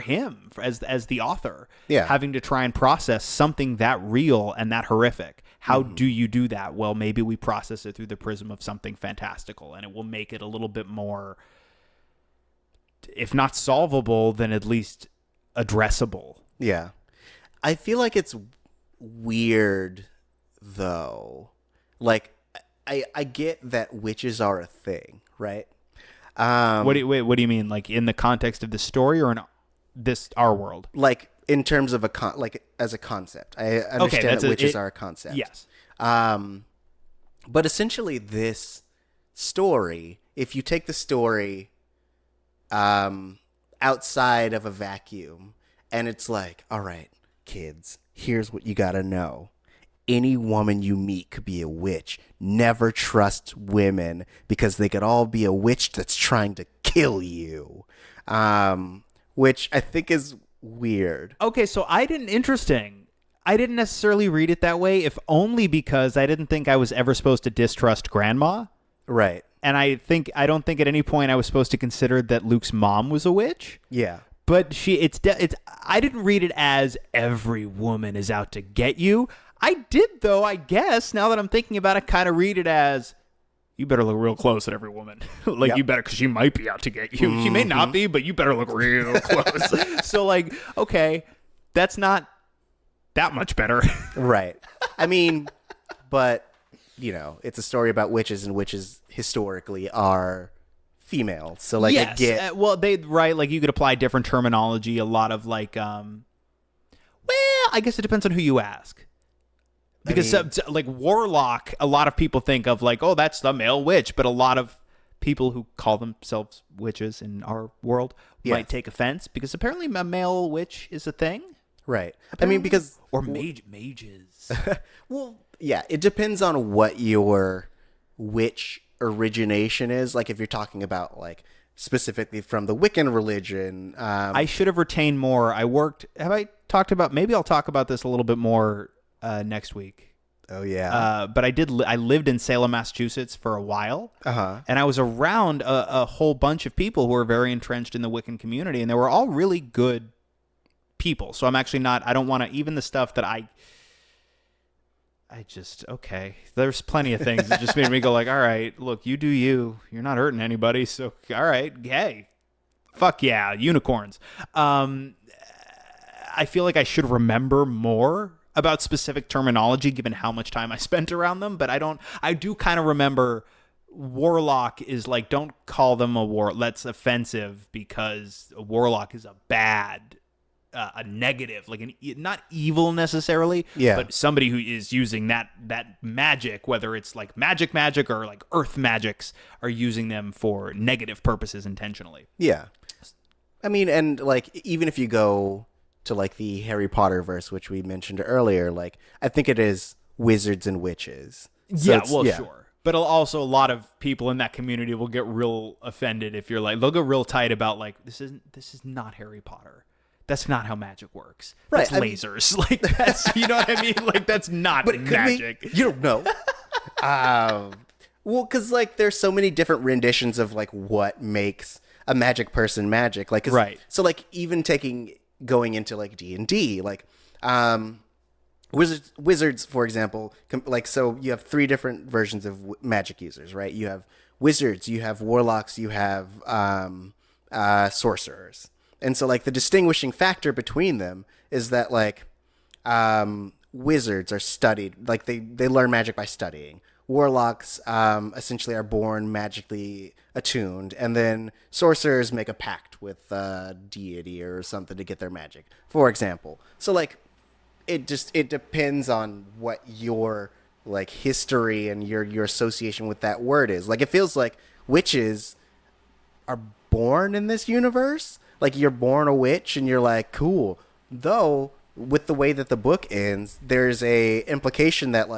him as the author. Yeah. Having to try and process something that real and that horrific. How do you do that? Well, maybe we process it through the prism of something fantastical, and it will make it a little bit more, if not solvable, then at least addressable. Yeah. I feel like it's weird, though. Like, I get that witches are a thing, right? What do you mean? Like in the context of the story or in our world? Like in terms of as a concept. I understand that witches are a concept. Yes. But essentially this story, if you take the story outside of a vacuum, and it's like, all right, kids, here's what you gotta know. Any woman you meet could be a witch. Never trust women because they could all be a witch that's trying to kill you. Which I think is weird. Okay, so I didn't necessarily read it that way, if only because I didn't think I was ever supposed to distrust Grandma. Right. And I don't think at any point I was supposed to consider that Luke's mom was a witch. Yeah. But I didn't read it as every woman is out to get you. I did, though, I guess, now that I'm thinking about it, kind of read it as, you better look real close at every woman. You better, because she might be out to get you. Mm-hmm. She may not be, but you better look real close. So, okay, that's not that much better. Right. I mean, but, it's a story about witches, and witches historically are female. So, yes. I get... you could apply different terminology, a lot of, I guess it depends on who you ask. Because warlock, a lot of people think of that's the male witch, but a lot of people who call themselves witches in our world might take offense because apparently a male witch is a thing. Right. Apparently. I mean, because... Or mages. Well, yeah, it depends on what your witch origination is. Like if you're talking about specifically from the Wiccan religion. I should have retained more. Maybe I'll talk about this a little bit more next week. Oh yeah. But I lived in Salem, Massachusetts for a while. Uh-huh. And I was around a whole bunch of people who were very entrenched in the Wiccan community, and they were all really good people. So I'm actually I don't want to, even the stuff that okay. There's plenty of things that just made me go all right, look, you do you. You're not hurting anybody. So, all right, hey, fuck yeah, unicorns. I feel like I should remember more about specific terminology given how much time I spent around them, but I do kind of remember warlock is don't call them a war. That's offensive because a warlock is a bad, a negative, not evil necessarily, but somebody who is using that magic, whether it's magic or earth magics, are using them for negative purposes intentionally. Yeah. I mean, and even if you go to the Harry Potter verse, which we mentioned earlier, I think it is wizards and witches. So sure. But also a lot of people in that community will get real offended if you're they'll get real tight about this is not Harry Potter. That's not how magic works. Right. That's lasers. That's, you know what I mean? That's not magic. You don't know. Well, because there's so many different renditions of what makes a magic person magic. Right. So even going into D&D, wizards, for example, so you have three different versions of magic users, right? You have wizards, you have warlocks, you have sorcerers. And so the distinguishing factor between them is that wizards are studied, they learn magic by studying. Warlocks essentially are born magically attuned, and then sorcerers make a pact with a deity or something to get their magic, for example. So it depends on what your history and your association with that word is. It feels like witches are born in this universe. You're born a witch and you're cool. Though with the way that the book ends, there's a implication that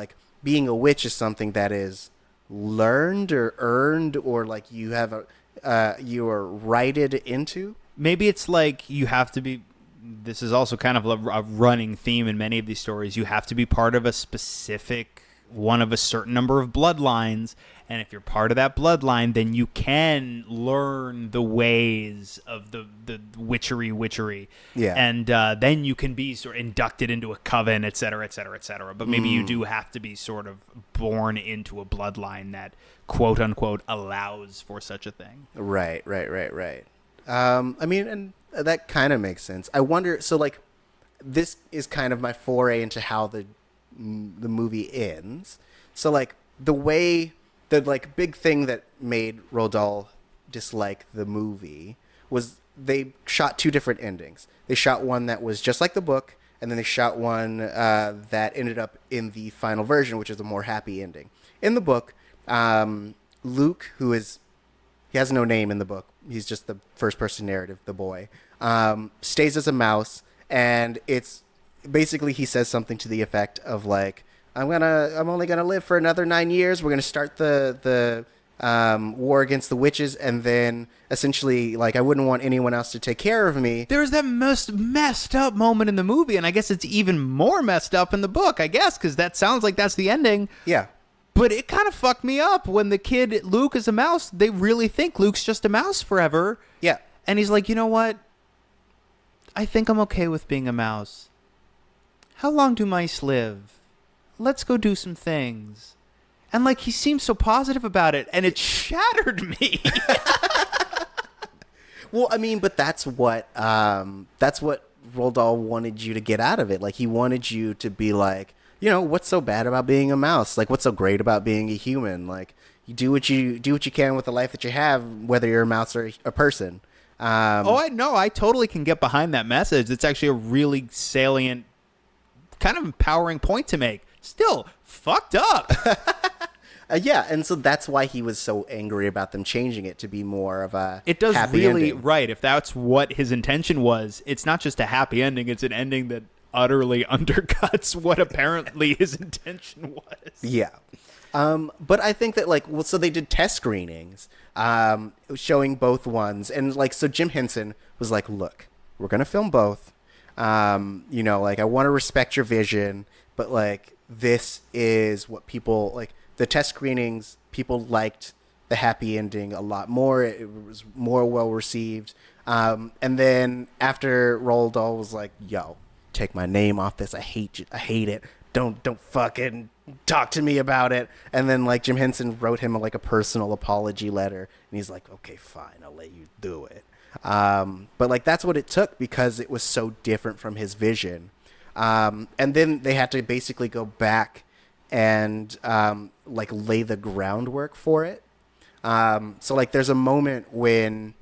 being a witch is something that is learned or earned, or you have you are righted into. Maybe it's you have to be this is also kind of a running theme in many of these stories. You have to be part of a specific one of a certain number of bloodlines, and if you're part of that bloodline, then you can learn the ways of the witchery. Yeah. And then you can be sort of inducted into a coven, et cetera, et cetera, et cetera. But maybe you do have to be sort of born into a bloodline that, quote unquote, allows for such a thing. Right. I mean, and that kind of makes sense. I wonder, so like, this is kind of my foray into how the movie ends. So like the like big thing that made Roald Dahl dislike the movie was they shot two different endings. They shot one that was just like the book, and then they shot one that ended up in the final version, which is a more happy ending. In the book, Luke, he has no name in the book, he's just the first person narrative, the boy, stays as a mouse, and it's basically he says something to the effect of like, I'm only gonna live for another 9 years. We're gonna start the war against the witches, and then essentially, like, I wouldn't want anyone else to take care of me. There's that most messed up moment in the movie, and I guess it's even more messed up in the book, I guess, because that sounds like that's the ending. Yeah. But it kind of fucked me up when the kid, Luke, is a mouse. They really think Luke's just a mouse forever. Yeah. And he's like, you know what? I think I'm okay with being a mouse. How long do mice live? Let's go do some things. And like, he seems so positive about it, and it shattered me. Well, I mean, but that's what Roald Dahl wanted you to get out of it. Like, he wanted you to be like, you know, what's so bad about being a mouse? Like, what's so great about being a human? Like, you do what you can with the life that you have, whether you're a mouse or a person. I know. I totally can get behind that message. It's actually a really salient, kind of empowering point to make. Still fucked up. Yeah, and so that's why he was so angry about them changing it to be more of a it does happy really ending. right. If that's what his intention was, it's not just a happy ending. It's an ending that utterly undercuts what apparently his intention was. Yeah. But I think that, like, well, so they did test screenings showing both ones. And, like, so Jim Henson was like, look, we're going to film both. You know, like, I want to respect your vision, but, like, this is what people, like, the test screenings, people liked the happy ending a lot more. It was more well received. And then after Roald Dahl was like, yo, take my name off this. I hate it. Don't fucking talk to me about it. And then, like, Jim Henson wrote him like a personal apology letter, and he's like, okay, fine, I'll let you do it. But like, that's what it took because it was so different from his vision. And then they had to basically go back and like lay the groundwork for it. So like, there's a moment when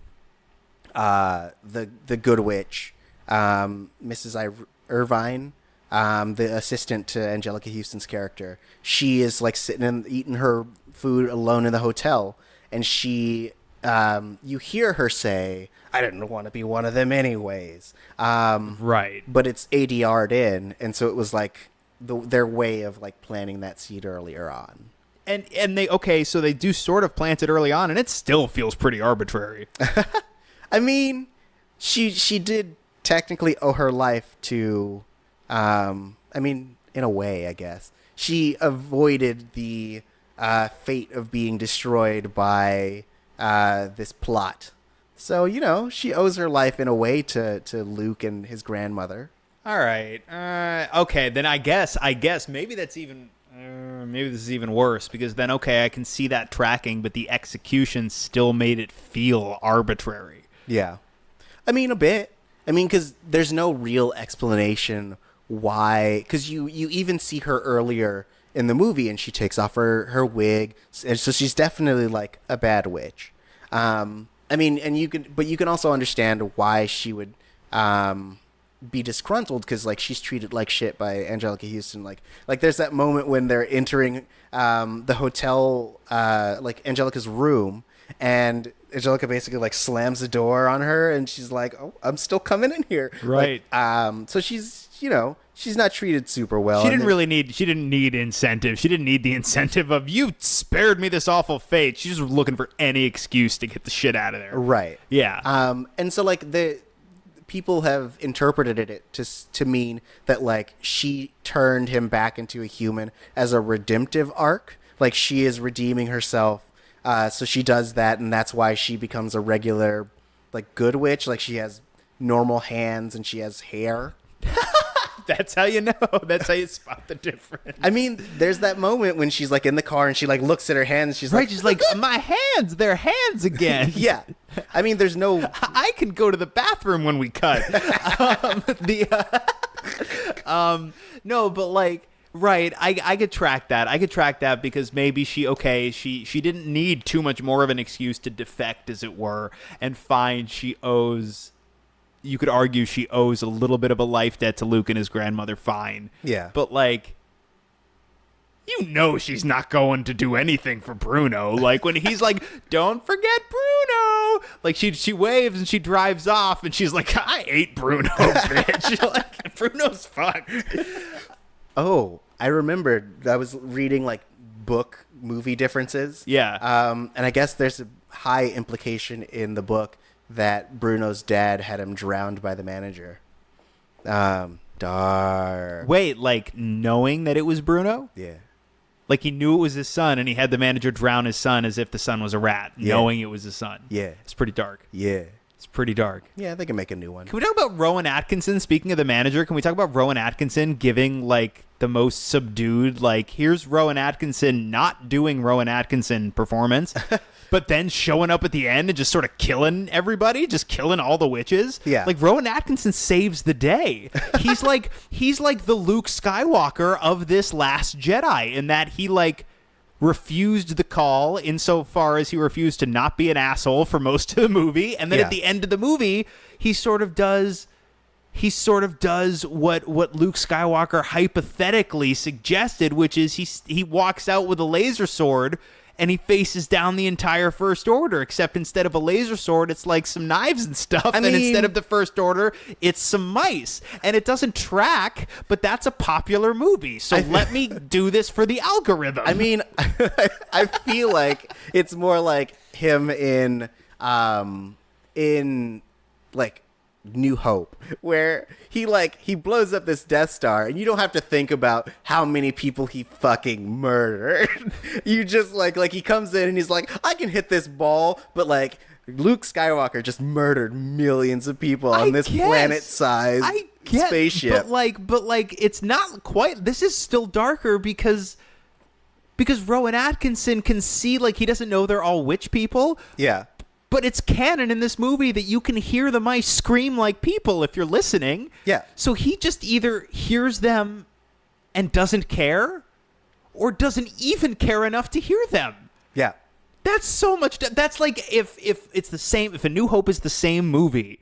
the good witch, Mrs. Irvine, the assistant to Anjelica Huston's character, she is like sitting and eating her food alone in the hotel, and she you hear her say, I didn't want to be one of them anyways. Right. But it's ADR'd in, and so it was like their way of like planting that seed earlier on. And so they do sort of plant it early on, and it still feels pretty arbitrary. I mean, she did technically owe her life to, I mean, in a way, I guess. She avoided the fate of being destroyed by this plot. So, you know, she owes her life in a way to Luke and his grandmother. All right. Okay, then I guess maybe that's even... maybe this is even worse, because then, okay, I can see that tracking, but the execution still made it feel arbitrary. Yeah. I mean, a bit. I mean, because there's no real explanation why. Because you even see her earlier in the movie, and she takes off her wig, and so she's definitely like a bad witch. I mean, and you can also understand why she would be disgruntled, because like she's treated like shit by Anjelica Huston. Like there's that moment when they're entering the hotel, like Angelica's room, and Anjelica basically like slams the door on her, and she's like, "Oh, I'm still coming in here." Right. Like, so she's, you know, she's not treated super well. She didn't need incentive. She didn't need the incentive of, you spared me this awful fate. She's just looking for any excuse to get the shit out of there. Right. Yeah. And so like people have interpreted it to mean that like she turned him back into a human as a redemptive arc. Like she is redeeming herself. So she does that, and that's why she becomes a regular, like, good witch. Like, she has normal hands and she has hair. That's how you know. That's how you spot the difference. I mean, there's that moment when she's, like, in the car and she, like, looks at her hands. She's right, like, she's like, my hands, they're hands again. yeah. I mean, there's no... I can go to the bathroom when we cut. No, but, like... Right, I could track that. I could track that because maybe she didn't need too much more of an excuse to defect, as it were, and find she owes, you could argue she owes a little bit of a life debt to Luke and his grandmother, fine. Yeah. But, like, you know she's not going to do anything for Bruno. Like, when he's like, don't forget Bruno! Like, she waves and she drives off, and she's like, I ate Bruno, bitch. Like, Bruno's fucked. Oh, I remembered. I was reading like book movie differences. Yeah. And I guess there's a high implication in the book that Bruno's dad had him drowned by the manager. Dark. Wait, like knowing that it was Bruno? Yeah. Like he knew it was his son, and he had the manager drown his son as if the son was a rat, knowing it was his son. Yeah. It's pretty dark. Yeah. It's pretty dark. Yeah, they can make a new one. Can we talk about Rowan Atkinson? Speaking of the manager, can we talk about Rowan Atkinson giving like the most subdued, like, here's Rowan Atkinson not doing Rowan Atkinson performance, but then showing up at the end and just sort of killing everybody, just killing all the witches? Yeah. Like Rowan Atkinson saves the day. He's like the Luke Skywalker of this Last Jedi, in that he like refused the call insofar as he refused to not be an asshole for most of the movie, and then at the end of the movie he sort of does what Luke Skywalker hypothetically suggested, which is he walks out with a laser sword and he faces down the entire First Order, except instead of a laser sword, it's like some knives and stuff. And instead of the First Order, it's some mice. And it doesn't track, but that's a popular movie. So let me do this for the algorithm. I mean, I feel like it's more like him in like New Hope, where he blows up this Death Star and you don't have to think about how many people he fucking murdered. You just like he comes in and he's like, I can hit this ball, but like Luke Skywalker just murdered millions of people on this planet-sized spaceship. But like it's not quite, this is still darker because Rowan Atkinson can see, like, he doesn't know they're all witch people. Yeah. But it's canon in this movie that you can hear the mice scream like people if you're listening. Yeah. So he just either hears them and doesn't care, or doesn't even care enough to hear them. Yeah. That's so much. That's like if it's the same. If A New Hope is the same movie,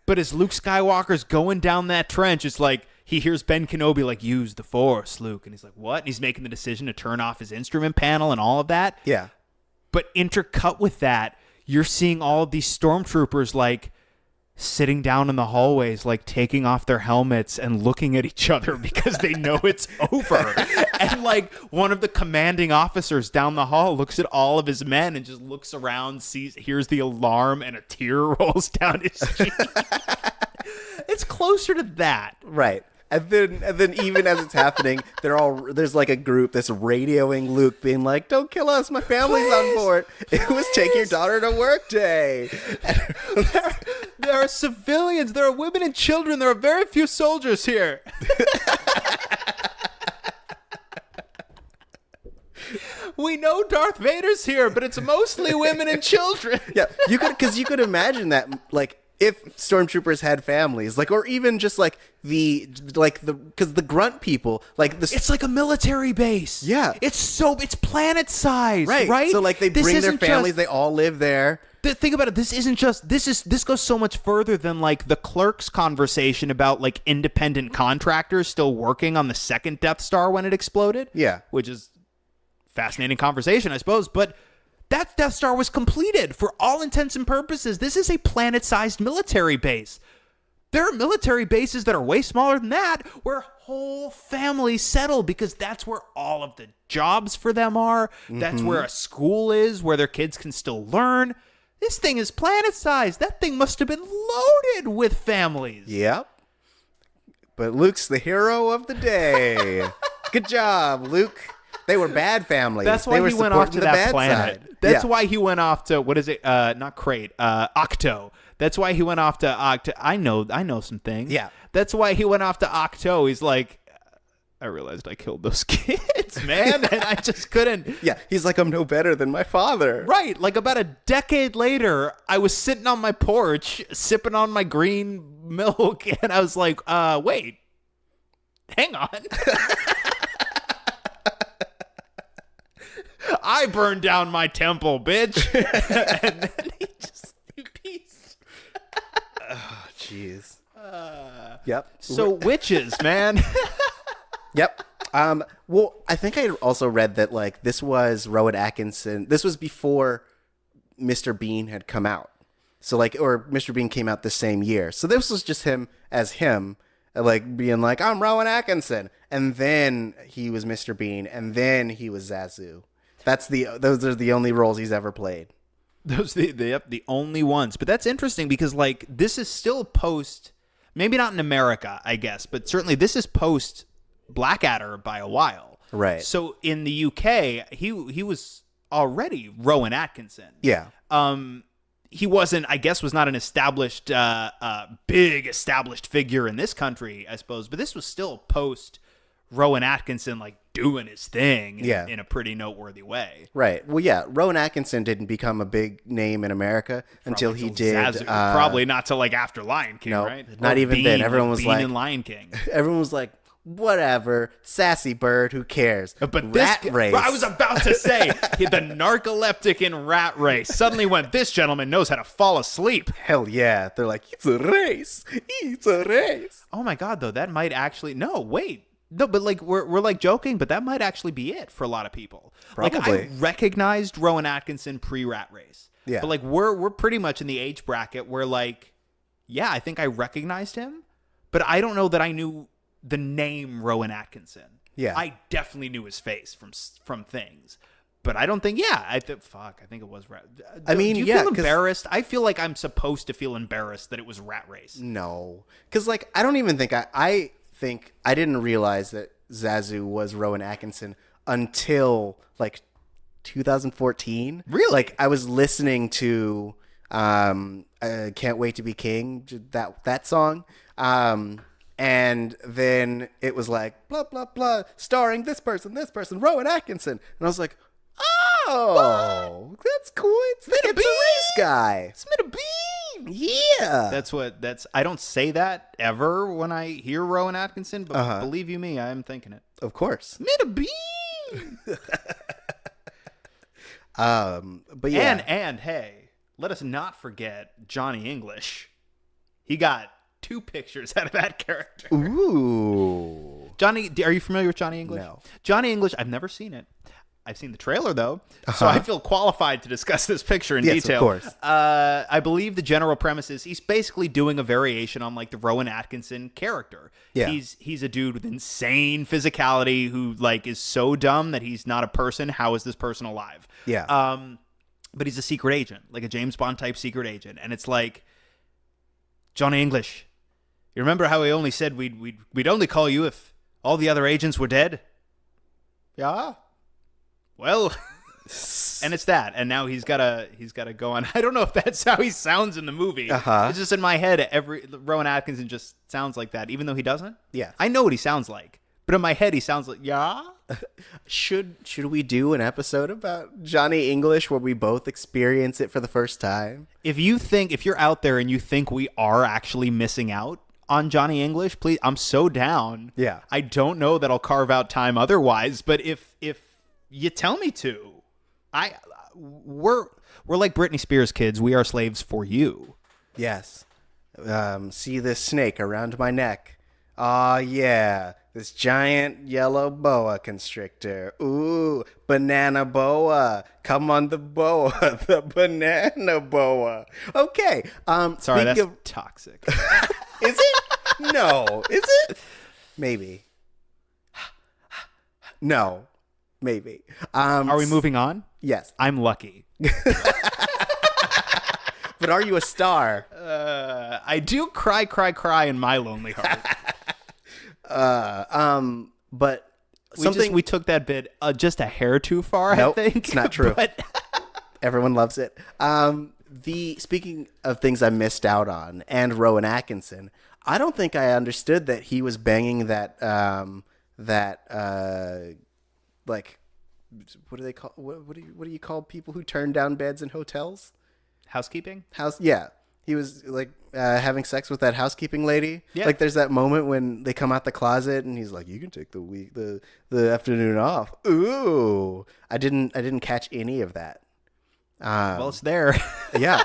but as Luke Skywalker's going down that trench, it's like he hears Ben Kenobi like, use the Force, Luke, and he's like, what? And he's making the decision to turn off his instrument panel and all of that. Yeah. But intercut with that, you're seeing all of these stormtroopers like sitting down in the hallways, like taking off their helmets and looking at each other because they know it's over. And like one of the commanding officers down the hall looks at all of his men and just looks around, hears the alarm, and a tear rolls down his cheek. It's closer to that. Right. And then even as it's happening, there's like a group that's radioing Luke being like, don't kill us, my family's on board. It was take your daughter to work day. There are civilians, there are women and children, there are very few soldiers here. We know Darth Vader's here, but it's mostly women and children. Yeah, you could imagine that, like, if stormtroopers had families, like, or even just like because the grunt people, like this, it's like a military base. Yeah, it's planet size, right? So like they bring their families, they all live there. Think about it. This goes so much further than like the Clerks conversation about like independent contractors still working on the second Death Star when it exploded. Yeah, which is fascinating conversation, I suppose, but. That Death Star was completed. For all intents and purposes, this is a planet-sized military base. There are military bases that are way smaller than that where whole families settle because that's where all of the jobs for them are. Mm-hmm. That's where a school is, where their kids can still learn. This thing is planet-sized. That thing must have been loaded with families. Yep. But Luke's the hero of the day. Good job, Luke. They were bad families. That's why he went off to that planet. Side. That's why he went off to, what is it? Not Crate, Octo. That's why he went off to Octo. I know some things. Yeah. That's why he went off to Octo. He's like, I realized I killed those kids, man, and I just couldn't. Yeah, he's like, I'm no better than my father. Right, like about a decade later, I was sitting on my porch, sipping on my green milk, and I was like, wait, hang on. I burned down my temple, bitch. And then he peace. Oh, jeez. Yep. So witches, man. Yep. Well, I think I also read that like this was Rowan Atkinson. This was before Mr. Bean had come out. So like, or Mr. Bean came out the same year. So this was just him as him, like being like, I'm Rowan Atkinson, and then he was Mr. Bean, and then he was Zazu. Those are the only roles he's ever played. Those the only ones. But that's interesting because like this is still post, maybe not in America, I guess, but certainly this is post Blackadder by a while. Right. So in the UK, he was already Rowan Atkinson. Yeah. He wasn't, I guess, was not an established, big established figure in this country, I suppose, but this was still post Rowan Atkinson, like doing his thing in a pretty noteworthy way. Right. Well, yeah, Rowan Atkinson didn't become a big name in America until he did. Zazu. Probably not till like after Lion King, no, right? Not or even Bean, then. Everyone was Bean like, in Lion King. Everyone was like, whatever, sassy bird, who cares? But Rat Race. I was about to say, the narcoleptic in Rat Race suddenly went, this gentleman knows how to fall asleep. Hell yeah. They're like, it's a race. It's a race. Oh my God, though, that might actually, no, wait. No, but like we're like joking, but that might actually be it for a lot of people. Probably. Like I recognized Rowan Atkinson pre-Rat Race. Yeah. But like we're pretty much in the age bracket where like, yeah, I think I recognized him, but I don't know that I knew the name Rowan Atkinson. Yeah. I definitely knew his face from things. But I don't think, I think it was Rat. I mean, do you yeah, feel embarrassed? I feel like I'm supposed to feel embarrassed that it was Rat Race. No. Because, like, I don't even think I think I didn't realize that Zazu was Rowan Atkinson until, like, 2014. Really? Like, I was listening to Can't Wait to Be King, that song. And then it was like, blah, blah, blah, starring this person, Rowan Atkinson. And I was like, oh, that's cool. It's a race guy. It's Smita Bean. Yeah. I don't say that ever when I hear Rowan Atkinson, but believe you me, I'm thinking it. Of course. Smita Bean. But yeah. And hey, let us not forget Johnny English. He got 2 pictures out of that character. Ooh. Johnny, are you familiar with Johnny English? No. Johnny English, I've never seen it. I've seen the trailer, though, so I feel qualified to discuss this picture in detail. Yes, of course. I believe the general premise is he's basically doing a variation on, like, the Rowan Atkinson character. Yeah. He's a dude with insane physicality who, like, is so dumb that he's not a person. How is this person alive? Yeah. But he's a secret agent, like a James Bond-type secret agent. And it's like, Johnny English, you remember how he only said we'd only call you if all the other agents were dead? Yeah. Well, and it's that, and now he's gotta go on. I don't know if that's how he sounds in the movie. It's just in my head. Rowan Atkinson just sounds like that, even though he doesn't. Yeah, I know what he sounds like, but in my head he sounds like Should we do an episode about Johnny English where we both experience it for the first time? If you're out there and you think we are actually missing out on Johnny English, please, I'm so down. Yeah, I don't know that I'll carve out time otherwise, but if you tell me to. We're like Britney Spears, kids. We are slaves for you. Yes. See this snake around my neck? Aw, yeah. This giant yellow boa constrictor. Ooh, banana boa. Come on the boa. The banana boa. Okay. Sorry, that's toxic. Is it? No. Is it? Maybe. No. Maybe. Are we moving on? Yes. I'm lucky. But are you a star? I do cry in my lonely heart. But we took that bit just a hair too far. Nope, I think it's not true. But everyone loves it. Speaking of things I missed out on, and Rowan Atkinson, I don't think I understood that he was banging that like, what do they call what do you call people who turn down beds in hotels? Housekeeping? Yeah. He was like having sex with that housekeeping lady. Yeah. Like there's that moment when they come out the closet and he's like, "You can take the afternoon off." Ooh, I didn't catch any of that. Well, it's there. Yeah,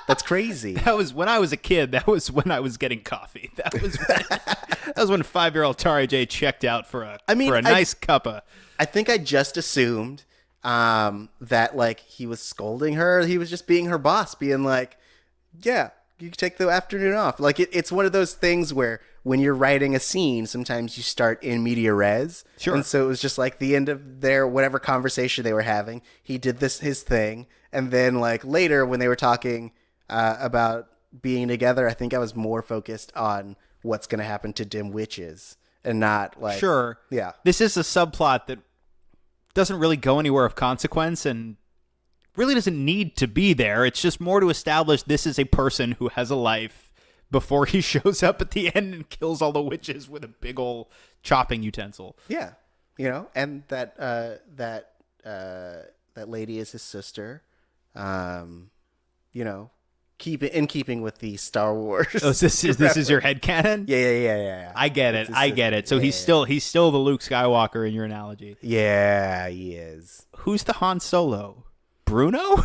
that's crazy. That was when I was a kid. That was when I was getting coffee. That was when 5-year-old Tari J checked out for a nice cuppa. I think I just assumed that like he was scolding her. He was just being her boss, being like, "Yeah, you can take the afternoon off." Like it's one of those things where when you're writing a scene, sometimes you start in media res. Sure. And so it was just like the end of their whatever conversation they were having. He did his thing, and then like later when they were talking about being together, I think I was more focused on what's going to happen to dim witches and not like Sure. Yeah. This is a subplot that doesn't really go anywhere of consequence and really doesn't need to be there. It's just more to establish this is a person who has a life before he shows up at the end and kills all the witches with a big old chopping utensil. Yeah, and that lady is his sister. Keeping with the Star Wars. Oh, this is your headcanon? Yeah. I get it. So he's still the Luke Skywalker in your analogy. Yeah, he is. Who's the Han Solo? Bruno?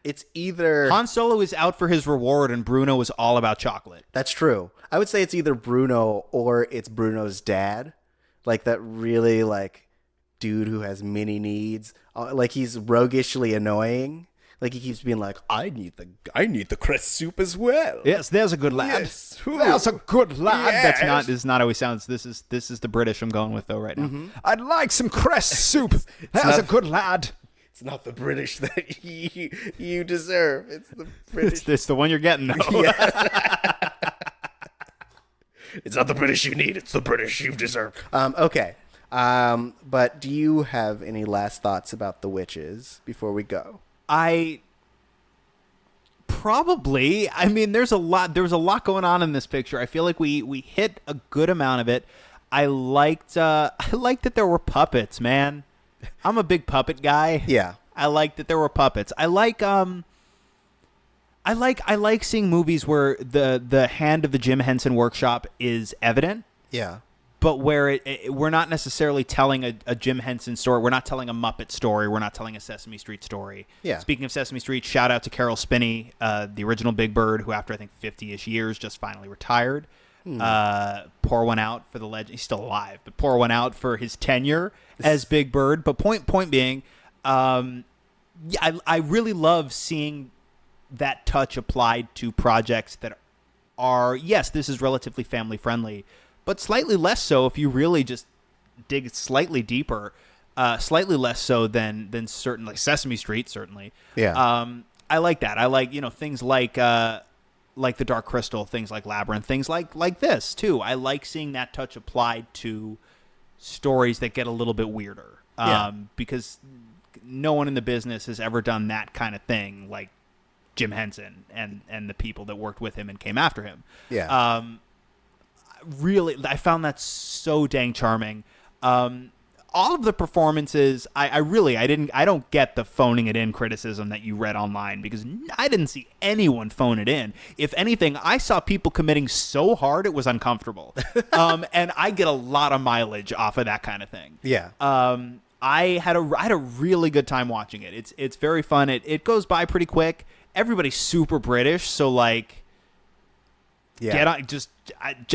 It's either Han Solo is out for his reward and Bruno is all about chocolate. That's true. I would say it's either Bruno or it's Bruno's dad, like that really like dude who has many needs. Like he's roguishly annoying. Like he keeps being like, I need the crest soup as well. Yes, there's a good lad. Yes. There's a good lad. Yes. This is not how he sounds. This is the British I'm going with though right now. Mm-hmm. I'd like some crest soup. There's a good lad. It's not the British that you deserve. It's the British. It's the one you're getting though. Yeah. It's not the British you need, it's the British you deserve. Okay. But do you have any last thoughts about the witches before we go? I mean, there's a lot going on in this picture. I feel like we hit a good amount of it. I liked that there were puppets, man. I'm a big puppet guy. Yeah. I like that there were puppets. I like seeing movies where the hand of the Jim Henson workshop is evident. Yeah. But where we're not necessarily telling a Jim Henson story. We're not telling a Muppet story. We're not telling a Sesame Street story. Yeah. Speaking of Sesame Street, shout out to Carol Spinney, the original Big Bird, who after I think 50-ish years just finally retired. Pour one out for the legend. He's still alive, but pour one out for his tenure as Big Bird. But point being, I really love seeing that touch applied to projects that are, yes, this is relatively family friendly, but slightly less so if you really just dig slightly deeper, slightly less so than certainly Sesame Street, certainly. Yeah. I like that. I like, things like The Dark Crystal, things like Labyrinth, things like this too. I like seeing that touch applied to stories that get a little bit weirder. Because no one in the business has ever done that kind of thing like Jim Henson and the people that worked with him and came after him. Yeah. Really, I found that so dang charming. All of the performances, I don't get the phoning it in criticism that you read online, because I didn't see anyone phone it in. If anything, I saw people committing so hard it was uncomfortable. And I get a lot of mileage off of that kind of thing. Yeah. I had a really good time watching it. It's very fun. It goes by pretty quick. Everybody's super British, so like, Yeah.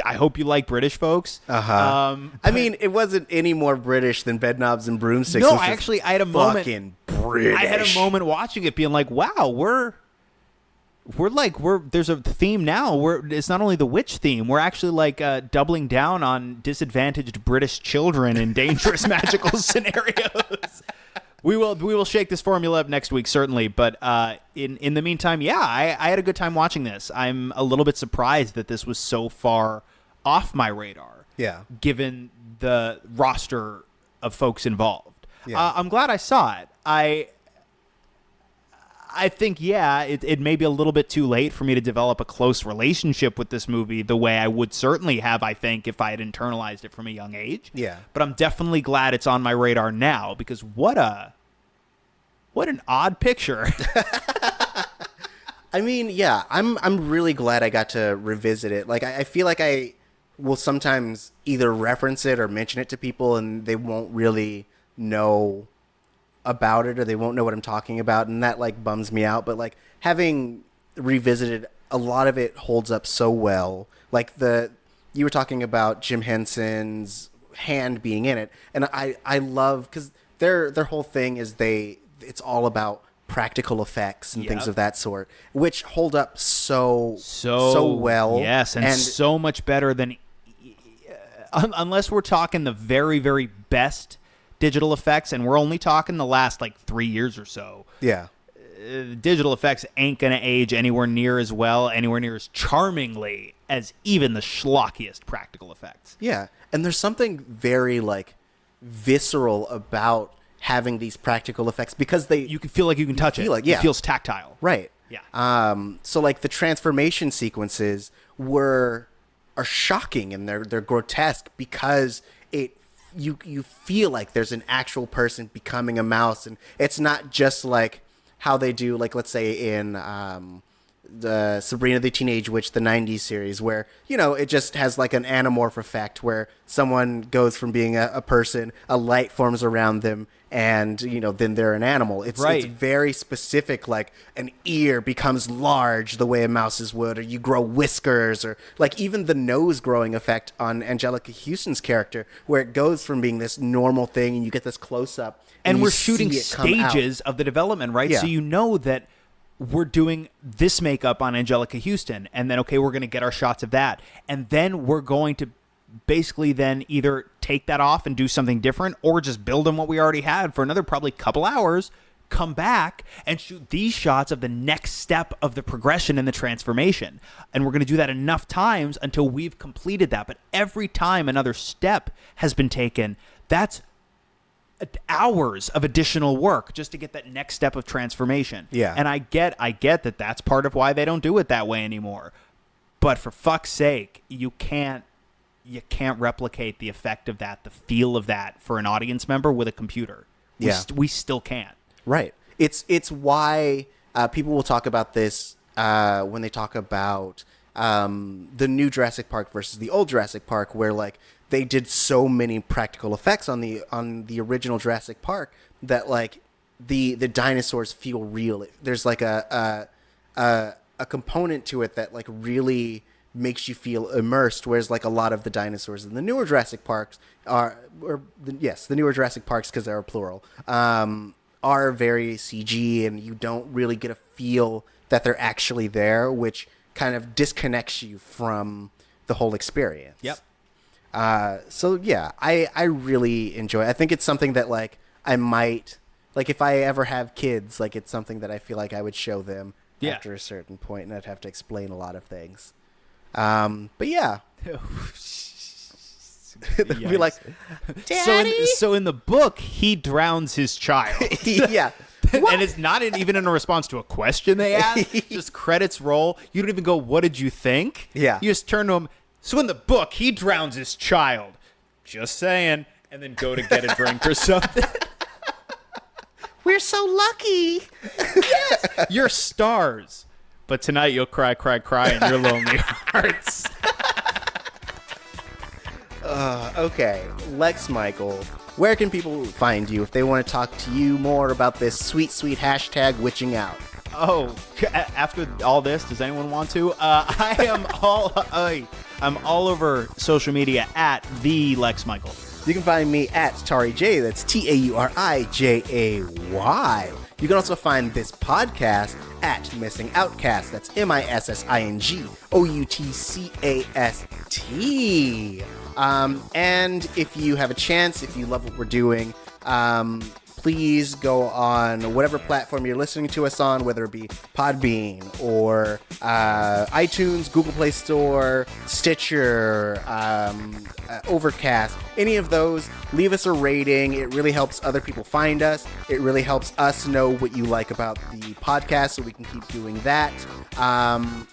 I hope you like British folks. I mean, it wasn't any more British than Bedknobs and Broomsticks. No, which is I had a moment. Fucking British. I had a moment watching it, being like, "Wow, there's a theme now. It's not only the witch theme. We're actually like doubling down on disadvantaged British children in dangerous magical scenarios." We will shake this formula up next week, certainly. But in the meantime, yeah, I had a good time watching this. I'm a little bit surprised that this was so far off my radar. Yeah. Given the roster of folks involved. Yeah. I'm glad I saw it. I think, it may be a little bit too late for me to develop a close relationship with this movie the way I would certainly have, I think, if I had internalized it from a young age. Yeah. But I'm definitely glad it's on my radar now, because what an odd picture. I mean, yeah, I'm really glad I got to revisit it. Like, I feel like I will sometimes either reference it or mention it to people, and they won't really know about it, or they won't know what I'm talking about, and that like bums me out. But like having revisited, a lot of it holds up so well. Like you were talking about Jim Henson's hand being in it, and I love, because their whole thing is it's all about practical effects and things of that sort, which hold up so well. Yes, and so much better than unless we're talking the very, very best digital effects, and we're only talking the last like 3 years or so. Yeah. Digital effects ain't gonna age anywhere near as well, anywhere near as charmingly as even the schlockiest practical effects. Yeah, and there's something very like visceral about having these practical effects, because you can feel like you can touch it. Like, yeah. It feels tactile. Right. Yeah. So like the transformation sequences are shocking, and they're grotesque, because you feel like there's an actual person becoming a mouse, and it's not just like how they do, like, let's say in the Sabrina the Teenage Witch, the 90s series, where, you know, it just has like an anamorph effect where someone goes from being a person, a light forms around them, and, you know, then they're an animal. It's very specific, like an ear becomes large the way a mouse's would, or you grow whiskers, or like even the nose growing effect on Anjelica Huston's character, where it goes from being this normal thing and you get this close up. And we're shooting stages of the development, right? Yeah. So you know that we're doing this makeup on Anjelica Huston, and then, okay, we're going to get our shots of that. And then we're going to basically then either take that off and do something different, or just build on what we already had for another probably couple hours, come back and shoot these shots of the next step of the progression and the transformation. And we're going to do that enough times until we've completed that. But every time another step has been taken, that's hours of additional work just to get that next step of transformation. Yeah. And I get that that's part of why they don't do it that way anymore. But for fuck's sake, you can't replicate the effect of that, the feel of that for an audience member with a computer. We still can't. Right. It's why people will talk about this when they talk about the new Jurassic Park versus the old Jurassic Park, where like they did so many practical effects on the original Jurassic Park that like the dinosaurs feel real. There's like a component to it that like really makes you feel immersed, whereas like a lot of the dinosaurs in the newer Jurassic Parks the newer Jurassic Parks, because they're plural, are very CG, and you don't really get a feel that they're actually there, which kind of disconnects you from the whole experience. Yep. So yeah, I really enjoy it. I think it's something that like I might, like if I ever have kids, like it's something that I feel like I would show them after a certain point, and I'd have to explain a lot of things. But yeah. They'd be like, Daddy? So in the book, he drowns his child. Yeah. And it's not even in a response to a question they ask. Just credits roll. You don't even go, what did you think? Yeah. You just turn to him. So in the book, he drowns his child. Just saying. And then go to get a drink or something. We're so lucky. Yes. You're stars. But tonight you'll cry in your lonely hearts. Okay, Lex Michael, where can people find you if they want to talk to you more about this sweet, sweet hashtag witching out? Oh, after all this, does anyone want to? I'm all over social media at the Lex Michael. You can find me at Tari J. That's TaurijAY. You can also find this podcast at Missing Outcast. That's MissingOutcast. And if you have a chance, if you love what we're doing, please go on whatever platform you're listening to us on, whether it be Podbean or iTunes, Google Play Store, Stitcher, Overcast, any of those. Leave us a rating. It really helps other people find us. It really helps us know what you like about the podcast so we can keep doing that.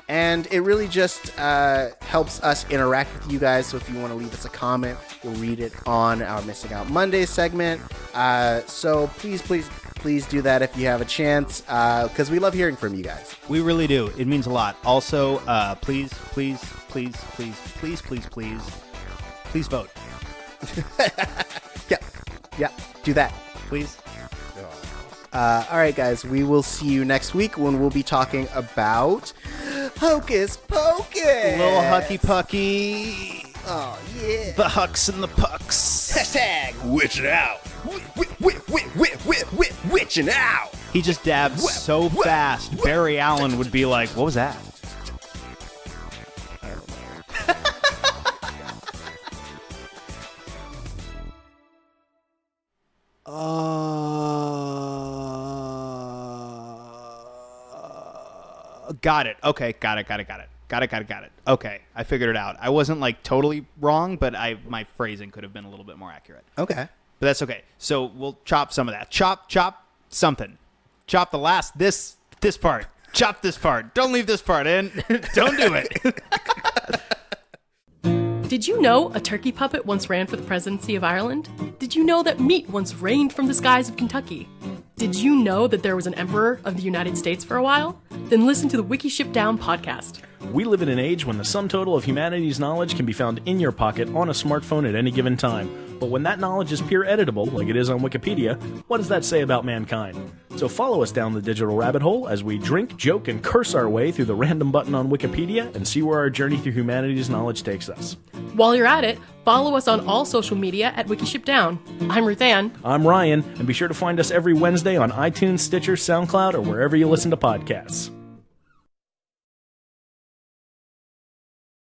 And it really just helps us interact with you guys. So if you want to leave us a comment, we'll read it on our Missing Out Monday segment. So please do that if you have a chance, because we love hearing from you guys. We really do. It means a lot. Also, please vote. Yeah, do that. Please. All right, guys, we will see you next week when we'll be talking about Hocus Pocus. Little Hucky Pucky. Oh, yeah. The Hucks and the Pucks. Hashtag Witching out. witching out. He just dabbed so fast, Barry Allen would be like, what was that? Got it. Okay, got it. Okay, I figured it out. I wasn't like totally wrong, but my phrasing could have been a little bit more accurate. Okay. But that's okay. So we'll chop some of that. Chop something. Chop this part. Chop this part. Don't leave this part in. Don't do it. Did you know a turkey puppet once ran for the presidency of Ireland? Did you know that meat once rained from the skies of Kentucky? Did you know that there was an emperor of the United States for a while? Then listen to the Wiki Ship Down podcast. We live in an age when the sum total of humanity's knowledge can be found in your pocket on a smartphone at any given time. But when that knowledge is peer editable, like it is on Wikipedia, what does that say about mankind? So follow us down the digital rabbit hole as we drink, joke, and curse our way through the random button on Wikipedia and see where our journey through humanity's knowledge takes us. While you're at it, follow us on all social media at Wiki Ship Down. I'm Ruth Ann. I'm Ryan, and be sure to find us every Wednesday on iTunes, Stitcher, SoundCloud, or wherever you listen to podcasts.